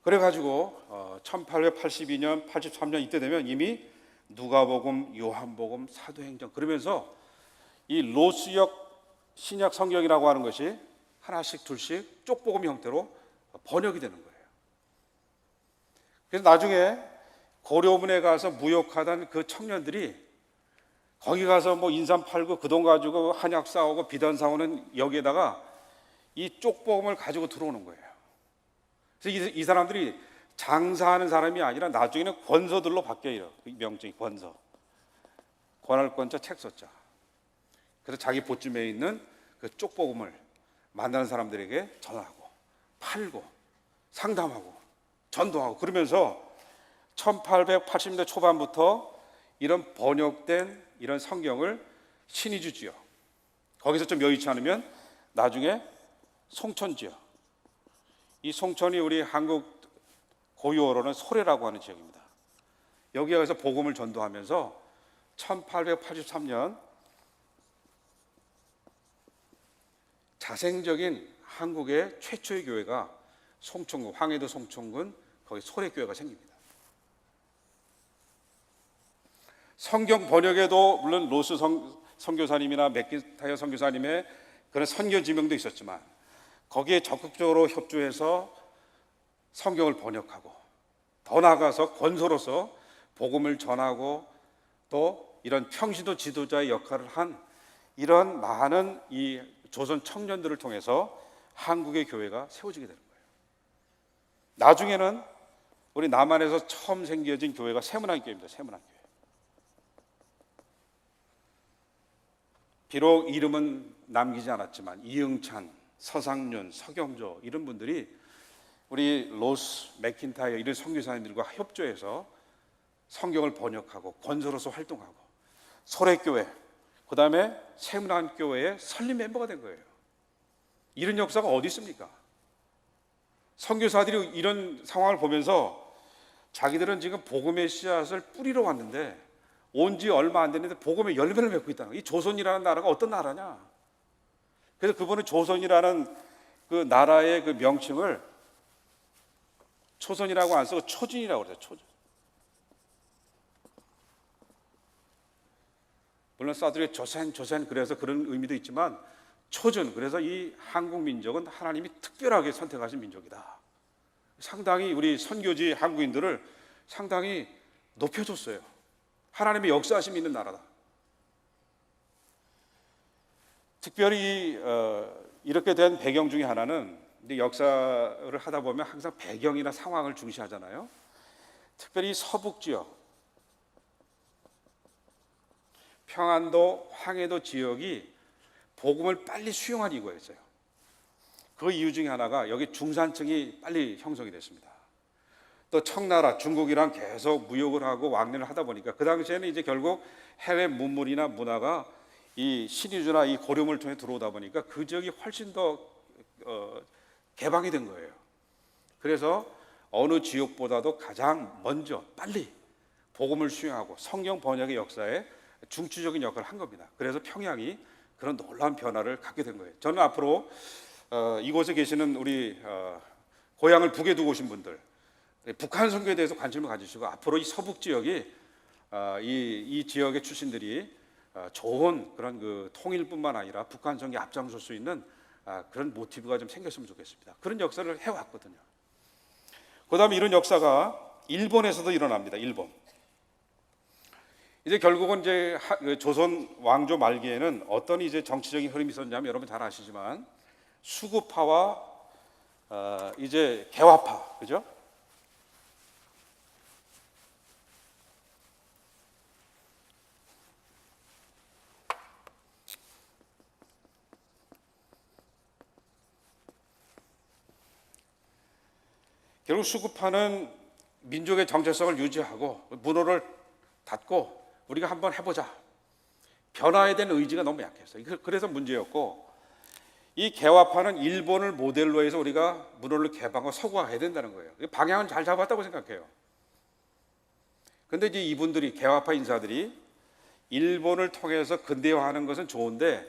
그래가지고 1882년, 83년 이때 되면 이미 누가복음, 요한복음, 사도행전 그러면서 이 로스역 신약 성경이라고 하는 것이 하나씩 둘씩 쪽복음 형태로 번역이 되는 거예요. 그래서 나중에 고려문에 가서 무역하던 그 청년들이 거기 가서 뭐 인삼 팔고 그 돈 가지고 한약 싸우고 비단 사오는 여기에다가 이 쪽복음을 가지고 들어오는 거예요. 그래서 이 사람들이 장사하는 사람이 아니라 나중에는 권서들로 바뀌어요. 그 명칭이 권서. 권할 권자 책 썼자. 그래서 자기 보쯤에 있는 그 쪽복음을 만나는 사람들에게 전하고 팔고 상담하고 전도하고 그러면서 1880년대 초반부터 이런 번역된 이런 성경을 신이 주지요. 거기서 좀 여의치 않으면 나중에 송천지요. 이 송천이 우리 한국 고유어로는 소래라고 하는 지역입니다. 여기에 가서 복음을 전도하면서 1883년 자생적인 한국의 최초의 교회가 송천군, 황해도 송천군 거기 소래교회가 생깁니다. 성경 번역에도 물론 로스 선교사님이나 맥킨타이어 선교사님의 그런 선교 지명도 있었지만 거기에 적극적으로 협조해서 성경을 번역하고 더 나아가서 권소로서 복음을 전하고 또 이런 평신도 지도자의 역할을 한 이런 많은 이 조선 청년들을 통해서 한국의 교회가 세워지게 되는 거예요. 나중에는 우리 남한에서 처음 생겨진 교회가 세문안교회입니다. 세문안교회. 비록 이름은 남기지 않았지만 이응찬, 서상윤, 서경조 이런 분들이 우리 로스, 맥킨타이어 이런 선교사님들과 협조해서 성경을 번역하고 권서로서 활동하고 소래교회, 그 다음에 세문안교회의 설립 멤버가 된 거예요. 이런 역사가 어디 있습니까? 선교사들이 이런 상황을 보면서 자기들은 지금 복음의 씨앗을 뿌리러 왔는데 온 지 얼마 안 됐는데 복음의 열매를 맺고 있다는 거예요. 이 조선이라는 나라가 어떤 나라냐? 그래서 그분은 조선이라는 그 나라의 그 명칭을 초선이라고 안 쓰고 초진이라고 그래요. 초진. 물론 사드리에 조센 그래서 그런 의미도 있지만 초전, 그래서 이 한국 민족은 하나님이 특별하게 선택하신 민족이다. 상당히 우리 선교지 한국인들을 상당히 높여줬어요. 하나님의 역사하심이 있는 나라다. 특별히 이렇게 된 배경 중에 하나는 역사를 하다 보면 항상 배경이나 상황을 중시하잖아요. 특별히 서북 지역, 평안도, 황해도 지역이 복음을 빨리 수용한 이유였어요. 그 이유 중에 하나가 여기 중산층이 빨리 형성이 됐습니다. 또 청나라, 중국이랑 계속 무역을 하고 왕래를 하다 보니까 그 당시에는 이제 결국 해외 문물이나 문화가 이 신의주나 이 고려문을 통해 들어오다 보니까 그 지역이 훨씬 더 개방이 된 거예요. 그래서 어느 지역보다도 가장 먼저 빨리 복음을 수용하고 성경 번역의 역사에 중추적인 역할을 한 겁니다. 그래서 평양이 그런 놀라운 변화를 갖게 된 거예요. 저는 앞으로 이곳에 계시는 우리 고향을 북에 두고 오신 분들, 북한 선교에 대해서 관심을 가지시고 앞으로 이 서북 지역이 이 지역의 출신들이 좋은 그런 그 통일뿐만 아니라 북한 선교에 앞장설 수 있는 그런 모티브가 좀 생겼으면 좋겠습니다. 그런 역사를 해왔거든요. 그다음에 이런 역사가 일본에서도 일어납니다. 일본. 이제 결국은 이제 조선 왕조 말기에는 어떤 이제 정치적인 흐름이 있었냐면 여러분 잘 아시지만 수구파와 이제 개화파, 그죠? 결국 수구파는 민족의 정체성을 유지하고 문호를 닫고 우리가 한번 해보자. 변화에 대한 의지가 너무 약했어요. 그래서 문제였고, 이 개화파는 일본을 모델로 해서 우리가 문호를 개방하고 서구화해야 된다는 거예요. 방향은 잘 잡았다고 생각해요. 근데 이제 이분들이 개화파 인사들이 일본을 통해서 근대화하는 것은 좋은데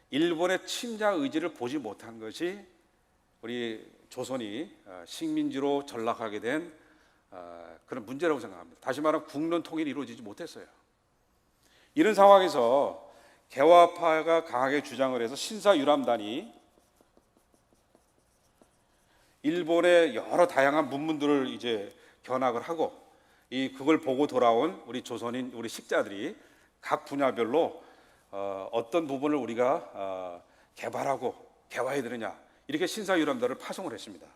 일본의 침략 의지를 보지 못한 것이 우리 조선이 식민지로 전락하게 된 그런 문제라고 생각합니다. 다시 말하면 국론 통일이 이루어지지 못했어요. 이런 상황에서 개화파가 강하게 주장을 해서 신사유람단이 일본의 여러 다양한 문물들을 이제 견학을 하고 그걸 보고 돌아온 우리 조선인 우리 식자들이 각 분야별로 어떤 부분을 우리가 개발하고 개화해야 되느냐 이렇게 신사유람단을 파송을 했습니다.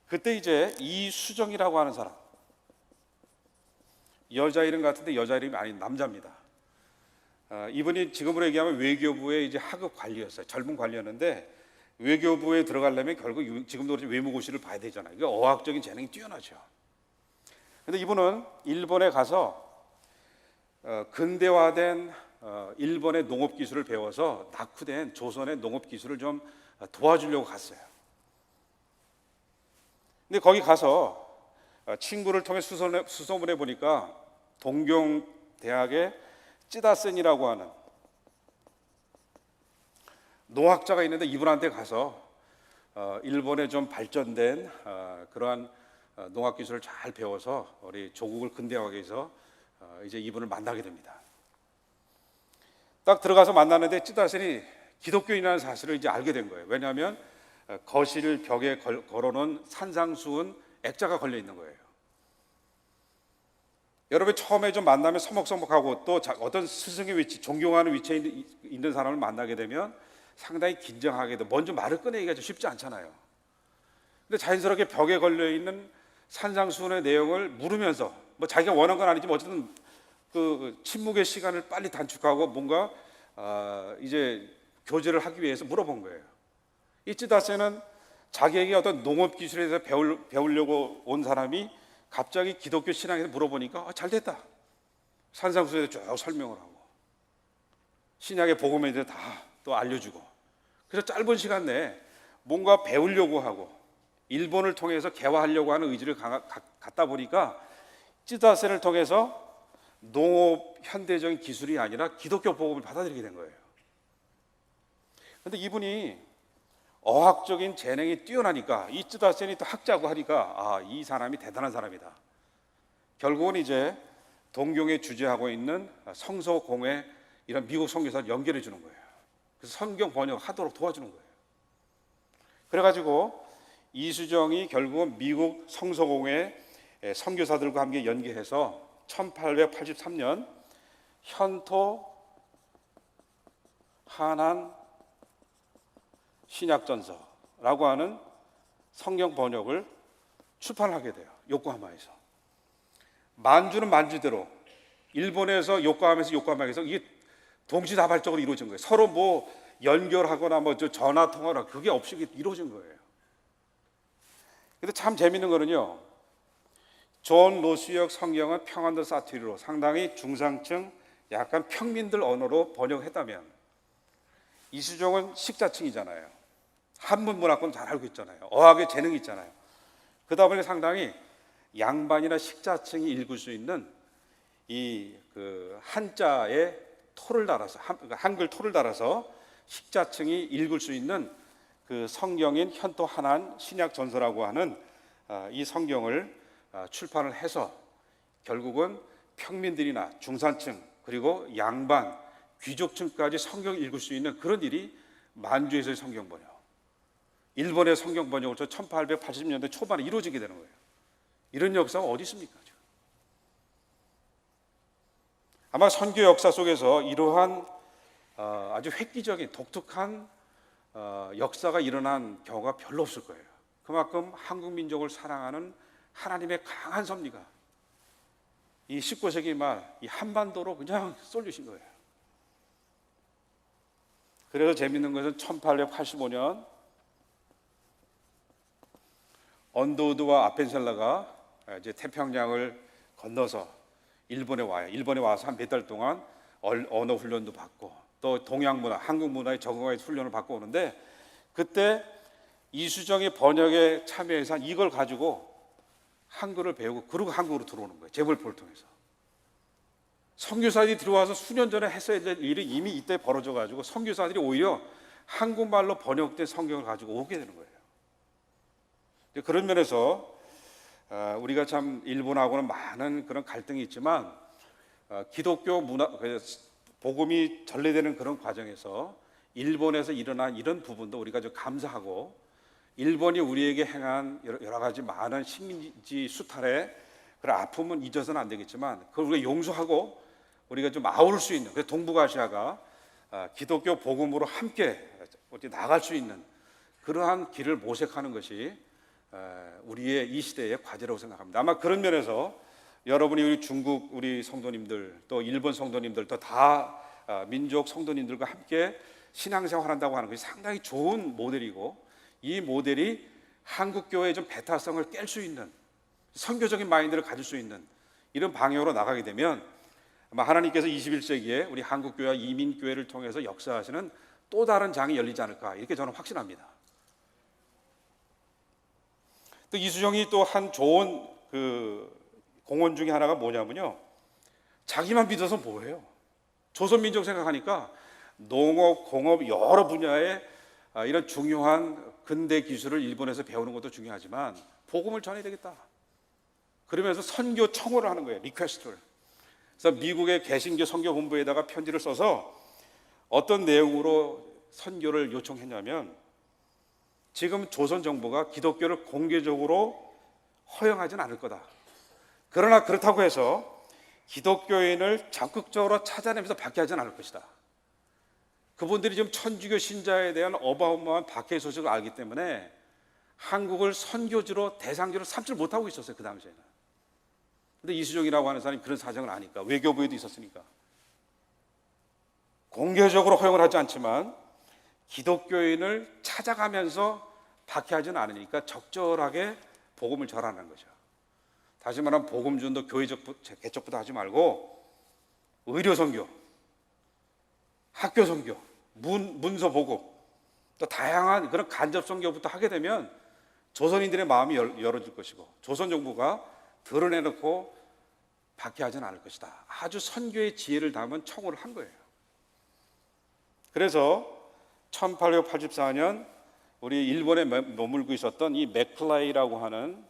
그때 이제 이수정이라고 하는 사람, 여자 이름 같은데 여자 이름이 아닌 남자입니다. 이분이 지금으로 얘기하면 외교부의 이제 하급 관리였어요. 젊은 관리였는데 외교부에 들어가려면 결국 지금도 그렇지 외무고시를 봐야 되잖아요. 그 어학적인 재능이 뛰어나죠. 그런데 이분은 일본에 가서 근대화된 일본의 농업 기술을 배워서 낙후된 조선의 농업 기술을 좀 도와주려고 갔어요. 근데 거기 가서 친구를 통해 수소문해 보니까 동경대학의 찌다센이라고 하는 농학자가 있는데 이분한테 가서 일본의 좀 발전된 그러한 농학 기술을 잘 배워서 우리 조국을 근대화하기 위해서 이제 이분을 만나게 됩니다. 딱 들어가서 만나는데 찌다센이 기독교인이라는 사실을 이제 알게 된 거예요. 왜냐하면 거실 벽에 걸어놓은 산상수훈 액자가 걸려 있는 거예요. 여러분 처음에 좀 만나면 서먹서먹하고 또 어떤 스승의 위치, 존경하는 위치에 있는 사람을 만나게 되면 상당히 긴장하게 돼. 먼저 말을 꺼내기가 좀 쉽지 않잖아요. 근데 자연스럽게 벽에 걸려 있는 산상수훈의 내용을 물으면서 뭐 자기가 원한 건 아니지만 어쨌든 그 침묵의 시간을 빨리 단축하고 뭔가 이제 교제를 하기 위해서 물어본 거예요. 이 찌다세는 자기에게 어떤 농업 기술에 대해서 배우려고 온 사람이 갑자기 기독교 신앙에 대해서 물어보니까 잘 됐다. 산상수훈에 대해서 쭉 설명을 하고 신약의 복음에 대해서 다 또 알려주고 그래서 짧은 시간 내에 뭔가 배우려고 하고 일본을 통해서 개화하려고 하는 의지를 갖다 보니까 찌다센을 통해서 농업 현대적인 기술이 아니라 기독교 복음을 받아들이게 된 거예요. 그런데 이분이 어학적인 재능이 뛰어나니까 이 찌다센이 또 학자고 하니까 이 사람이 대단한 사람이다. 결국은 이제 동경에 주재하고 있는 성서공회 이런 미국 선교사를 연결해 주는 거예요. 그래서 성경 번역하도록 도와주는 거예요. 그래가지고 이수정이 결국은 미국 성서공회 선교사들과 함께 연계해서 1883년 현토 한한 신약전서라고 하는 성경 번역을 출판하게 돼요. 요코하마에서. 만주는 만주대로 일본에서 요코하마에서 이게 동시다발적으로 이루어진 거예요. 서로 뭐 연결하거나 뭐 전화 통화나 그게 없이 이루어진 거예요. 근데 참 재밌는 거는요. 존 로스역 성경은 평안도 사투리로 상당히 중상층 약간 평민들 언어로 번역했다면 이수정은 식자층이잖아요. 한문 문화권 잘 알고 있잖아요. 어학의 재능이 있잖아요. 그러다 보니 상당히 양반이나 식자층이 읽을 수 있는 그 한자의 토를 달아서 한글 토를 달아서 식자층이 읽을 수 있는 그 성경인 현토 한한 신약 전서라고 하는 이 성경을 출판을 해서 결국은 평민들이나 중산층 그리고 양반, 귀족층까지 성경을 읽을 수 있는 그런 일이 만주에서의 성경 번역, 일본의 성경 번역으로 1880년대 초반에 이루어지게 되는 거예요. 이런 역사가 어디 있습니까? 아마 선교 역사 속에서 이러한 아주 획기적인 독특한 역사가 일어난 경우가 별로 없을 거예요. 그만큼 한국 민족을 사랑하는 하나님의 강한 섭리가 이 19세기 말 이 한반도로 그냥 쏠리신 거예요. 그래서 재밌는 것은 1885년 언더우드와 아펜셀러가 이제 태평양을 건너서 일본에 와요. 일본에 와서 한 몇 달 동안 언어 훈련도 받고 또 동양 문화, 한국 문화에 적응하는 훈련을 받고 오는데 그때 이수정의 번역에 참여해서 이걸 가지고 한글을 배우고 그리고 한국으로 들어오는 거예요. 재벌포를 통해서. 선교사들이 들어와서 수년 전에 했어야 될 일이 이미 이때 벌어져 가지고 선교사들이 오히려 한국말로 번역된 성경을 가지고 오게 되는 거예요. 그런 면에서 우리가 참 일본하고는 많은 그런 갈등이 있지만 기독교 문화 복음이 전래되는 그런 과정에서 일본에서 일어난 이런 부분도 우리가 좀 감사하고 일본이 우리에게 행한 여러 가지 많은 식민지 수탈의 그런 아픔은 잊어서는 안 되겠지만 그걸 우리가 용서하고 우리가 좀 아우를 수 있는, 그래서 동북아시아가 기독교 복음으로 함께 나갈 수 있는 그러한 길을 모색하는 것이 우리의 이 시대의 과제라고 생각합니다. 아마 그런 면에서 여러분이 우리 중국 우리 성도님들 또 일본 성도님들 또 다 민족 성도님들과 함께 신앙생활한다고 하는 것이 상당히 좋은 모델이고 이 모델이 한국교회의 좀 배타성을 깰 수 있는 선교적인 마인드를 가질 수 있는 이런 방향으로 나가게 되면 아마 하나님께서 21세기에 우리 한국교회와 이민교회를 통해서 역사하시는 또 다른 장이 열리지 않을까 이렇게 저는 확신합니다. 또 이수정이 또 한 좋은 그 공헌 중에 하나가 뭐냐면요, 자기만 믿어서 뭐해요? 조선민족 생각하니까 농업, 공업 여러 분야의 이런 중요한 근대 기술을 일본에서 배우는 것도 중요하지만 복음을 전해야 되겠다. 그러면서 선교 청호를 하는 거예요. 리퀘스트를. 그래서 미국의 개신교 선교본부에다가 편지를 써서 어떤 내용으로 선교를 요청했냐면 지금 조선 정부가 기독교를 공개적으로 허용하지는 않을 거다. 그러나 그렇다고 해서 기독교인을 적극적으로 찾아내면서 박해하지는 않을 것이다. 그분들이 지금 천주교 신자에 대한 어마어마한 박해 소식을 알기 때문에 한국을 선교지로 대상지로 삼지 못하고 있었어요. 그 당시에는. 근데 이수정이라고 하는 사람이 그런 사정을 아니까 외교부에도 있었으니까 공개적으로 허용을 하지 않지만 기독교인을 찾아가면서 박해하지는 않으니까 적절하게 복음을 전하는 거죠. 다시 말하면 복음 전도 교회적 개척부터 하지 말고 의료 선교, 학교 선교, 문서 복음, 또 다양한 그런 간접 선교부터 하게 되면 조선인들의 마음이 열어질 것이고 조선 정부가 드러내놓고 박해하지는 않을 것이다. 아주 선교의 지혜를 담은 청호를 한 거예요. 그래서 1884년 우리 일본에 머물고 있었던 이 맥클라이라고 하는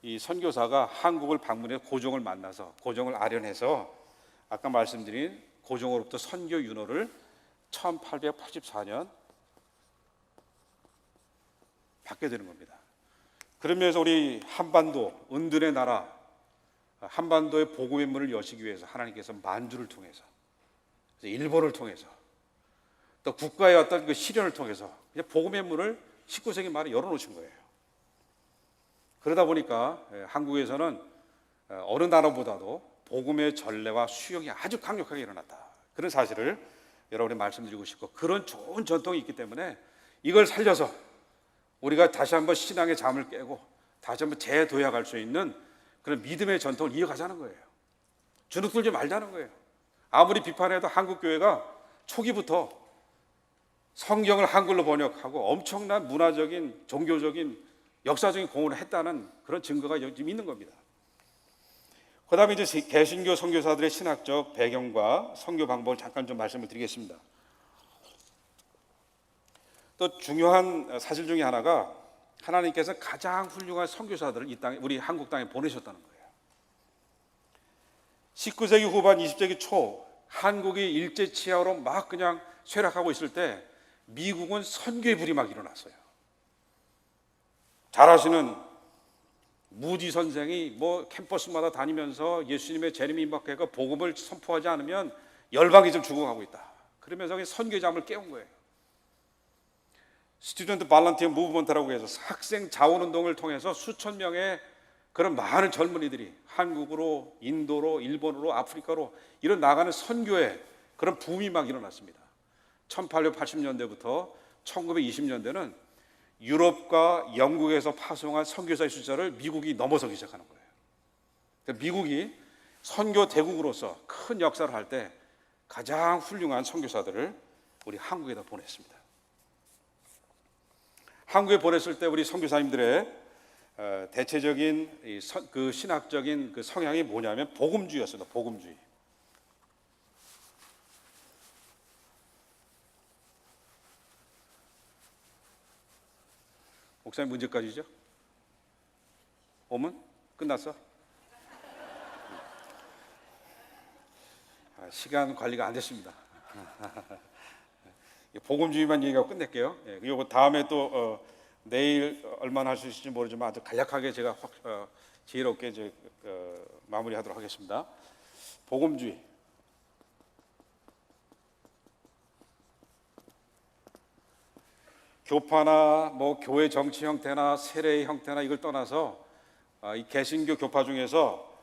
이 선교사가 한국을 방문해서 고종을 만나서 고종을 아련해서 아까 말씀드린 고종으로부터 선교 윤호를 1884년 받게 되는 겁니다. 그러면서 우리 한반도, 은둔의 나라, 한반도의 복음의 문을 여시기 위해서 하나님께서 만주를 통해서, 일본을 통해서, 또 국가의 어떤 그 시련을 통해서 복음의 문을 19세기 말에 열어놓으신 거예요. 그러다 보니까 한국에서는 어느 나라보다도 복음의 전례와 수용이 아주 강력하게 일어났다. 그런 사실을 여러분이 말씀드리고 싶고 그런 좋은 전통이 있기 때문에 이걸 살려서 우리가 다시 한번 신앙의 잠을 깨고 다시 한번 재도약할 수 있는 그런 믿음의 전통을 이어가자는 거예요. 주눅들지 말자는 거예요. 아무리 비판해도 한국교회가 초기부터 성경을 한글로 번역하고 엄청난 문화적인, 종교적인, 역사적인 공헌을 했다는 그런 증거가 지금 있는 겁니다. 그 다음에 이제 개신교 선교사들의 신학적 배경과 선교 방법을 잠깐 좀 말씀을 드리겠습니다. 또 중요한 사실 중에 하나가 하나님께서 가장 훌륭한 선교사들을 이 땅에, 우리 한국 땅에 보내셨다는 거예요. 19세기 후반 20세기 초 한국이 일제치하로 막 그냥 쇠락하고 있을 때 미국은 선교의 불이 막 일어났어요. 잘 아시는 무디 선생이 뭐 캠퍼스마다 다니면서 예수님의 재림 임박해가 복음을 선포하지 않으면 열방이 좀 죽어가고 있다. 그러면서 선교의 잠을 깨운 거예요. 스튜던트 발런티어 무브먼트라고 해서 학생 자원운동을 통해서 수천 명의 그런 많은 젊은이들이 한국으로, 인도로, 일본으로, 아프리카로 이런 나가는 선교의 그런 붐이 막 일어났습니다. 1880년대부터 1920년대는 유럽과 영국에서 파송한 선교사의 숫자를 미국이 넘어서기 시작하는 거예요. 그러니까 미국이 선교 대국으로서 큰 역사를 할 때 가장 훌륭한 선교사들을 우리 한국에다 보냈습니다. 한국에 보냈을 때 우리 선교사님들의 대체적인 그 신학적인 그 성향이 뭐냐면 복음주의였습니다. 복음주의. 목사님 문제까지죠? 오면 끝났어? 시간 관리가 안 됐습니다. 복음주의만 얘기하고 끝낼게요. 이거 다음에 또 내일 얼마나 할 수 있을지 모르지만 아주 간략하게 제가 지혜롭게 이제 마무리하도록 하겠습니다. 복음주의. 교파나 뭐 교회 정치 형태나 세례의 형태나 이걸 떠나서 이 개신교 교파 중에서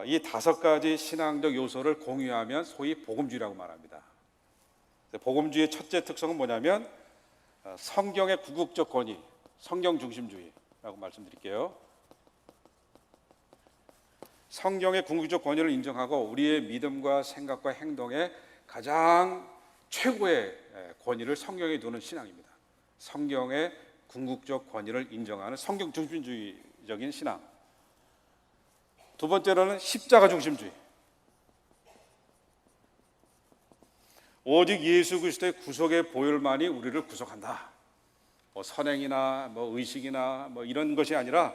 이 5가지 신앙적 요소를 공유하면 소위 복음주의라고 말합니다. 복음주의의 첫째 특성은 뭐냐면 성경의 궁극적 권위, 성경 중심주의라고 말씀드릴게요. 성경의 궁극적 권위를 인정하고 우리의 믿음과 생각과 행동에 가장 최고의 권위를 성경에 두는 신앙입니다. 성경의 궁극적 권위를 인정하는 성경 중심주의적인 신앙. 두 번째로는 십자가 중심주의. 오직 예수 그리스도의 구속의 보혈만이 우리를 구속한다. 뭐 선행이나 뭐 의식이나 뭐 이런 것이 아니라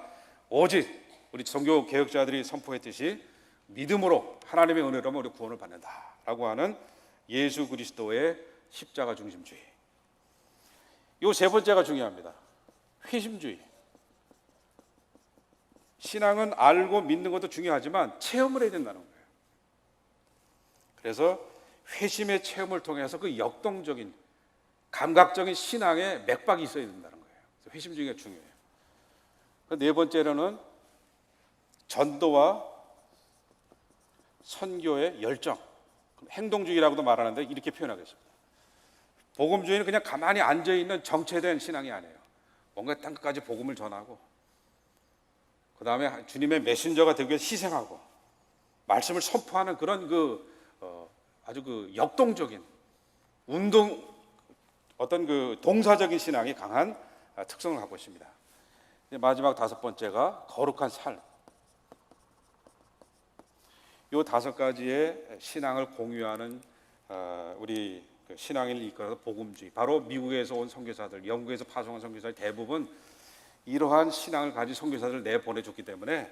오직 우리 종교 개혁자들이 선포했듯이 믿음으로 하나님의 은혜로만 우리 구원을 받는다라고 하는 예수 그리스도의 십자가 중심주의. 이 세 번째가 중요합니다. 회심주의. 신앙은 알고 믿는 것도 중요하지만 체험을 해야 된다는 거예요. 그래서 회심의 체험을 통해서 그 역동적인 감각적인 신앙의 맥박이 있어야 된다는 거예요. 그래서 회심주의가 중요해요. 네 번째로는 전도와 선교의 열정, 행동주의라고도 말하는데 이렇게 표현하겠습니다. 복음주의는 그냥 가만히 앉아있는 정체된 신앙이 아니에요. 뭔가 땅끝까지 복음을 전하고 그 다음에 주님의 메신저가 되기 위해서 희생하고 말씀을 선포하는 그런 아주 그 역동적인 어떤 그 동사적인 신앙이 강한 특성을 갖고 있습니다. 마지막 5번째가 거룩한 삶. 이 5가지의 신앙을 공유하는 우리 신앙인을 이끌어서 복음주의. 바로 미국에서 온 선교사들, 영국에서 파송한 선교사들 대부분 이러한 신앙을 가진 선교사들을 내보내줬기 때문에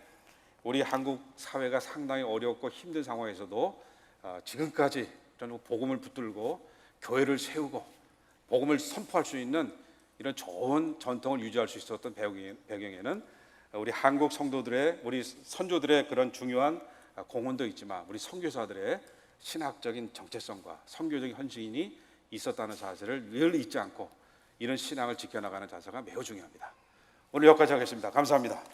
우리 한국 사회가 상당히 어렵고 힘든 상황에서도 지금까지 저는 복음을 붙들고 교회를 세우고 복음을 선포할 수 있는 이런 좋은 전통을 유지할 수 있었던 배경에는 우리 한국 성도들의, 우리 선조들의 그런 중요한 공헌도 있지만 우리 선교사들의 신학적인 정체성과 선교적인 헌신이 있었다는 사실을 늘 잊지 않고 이런 신앙을 지켜나가는 자세가 매우 중요합니다. 오늘 여기까지 하겠습니다. 감사합니다.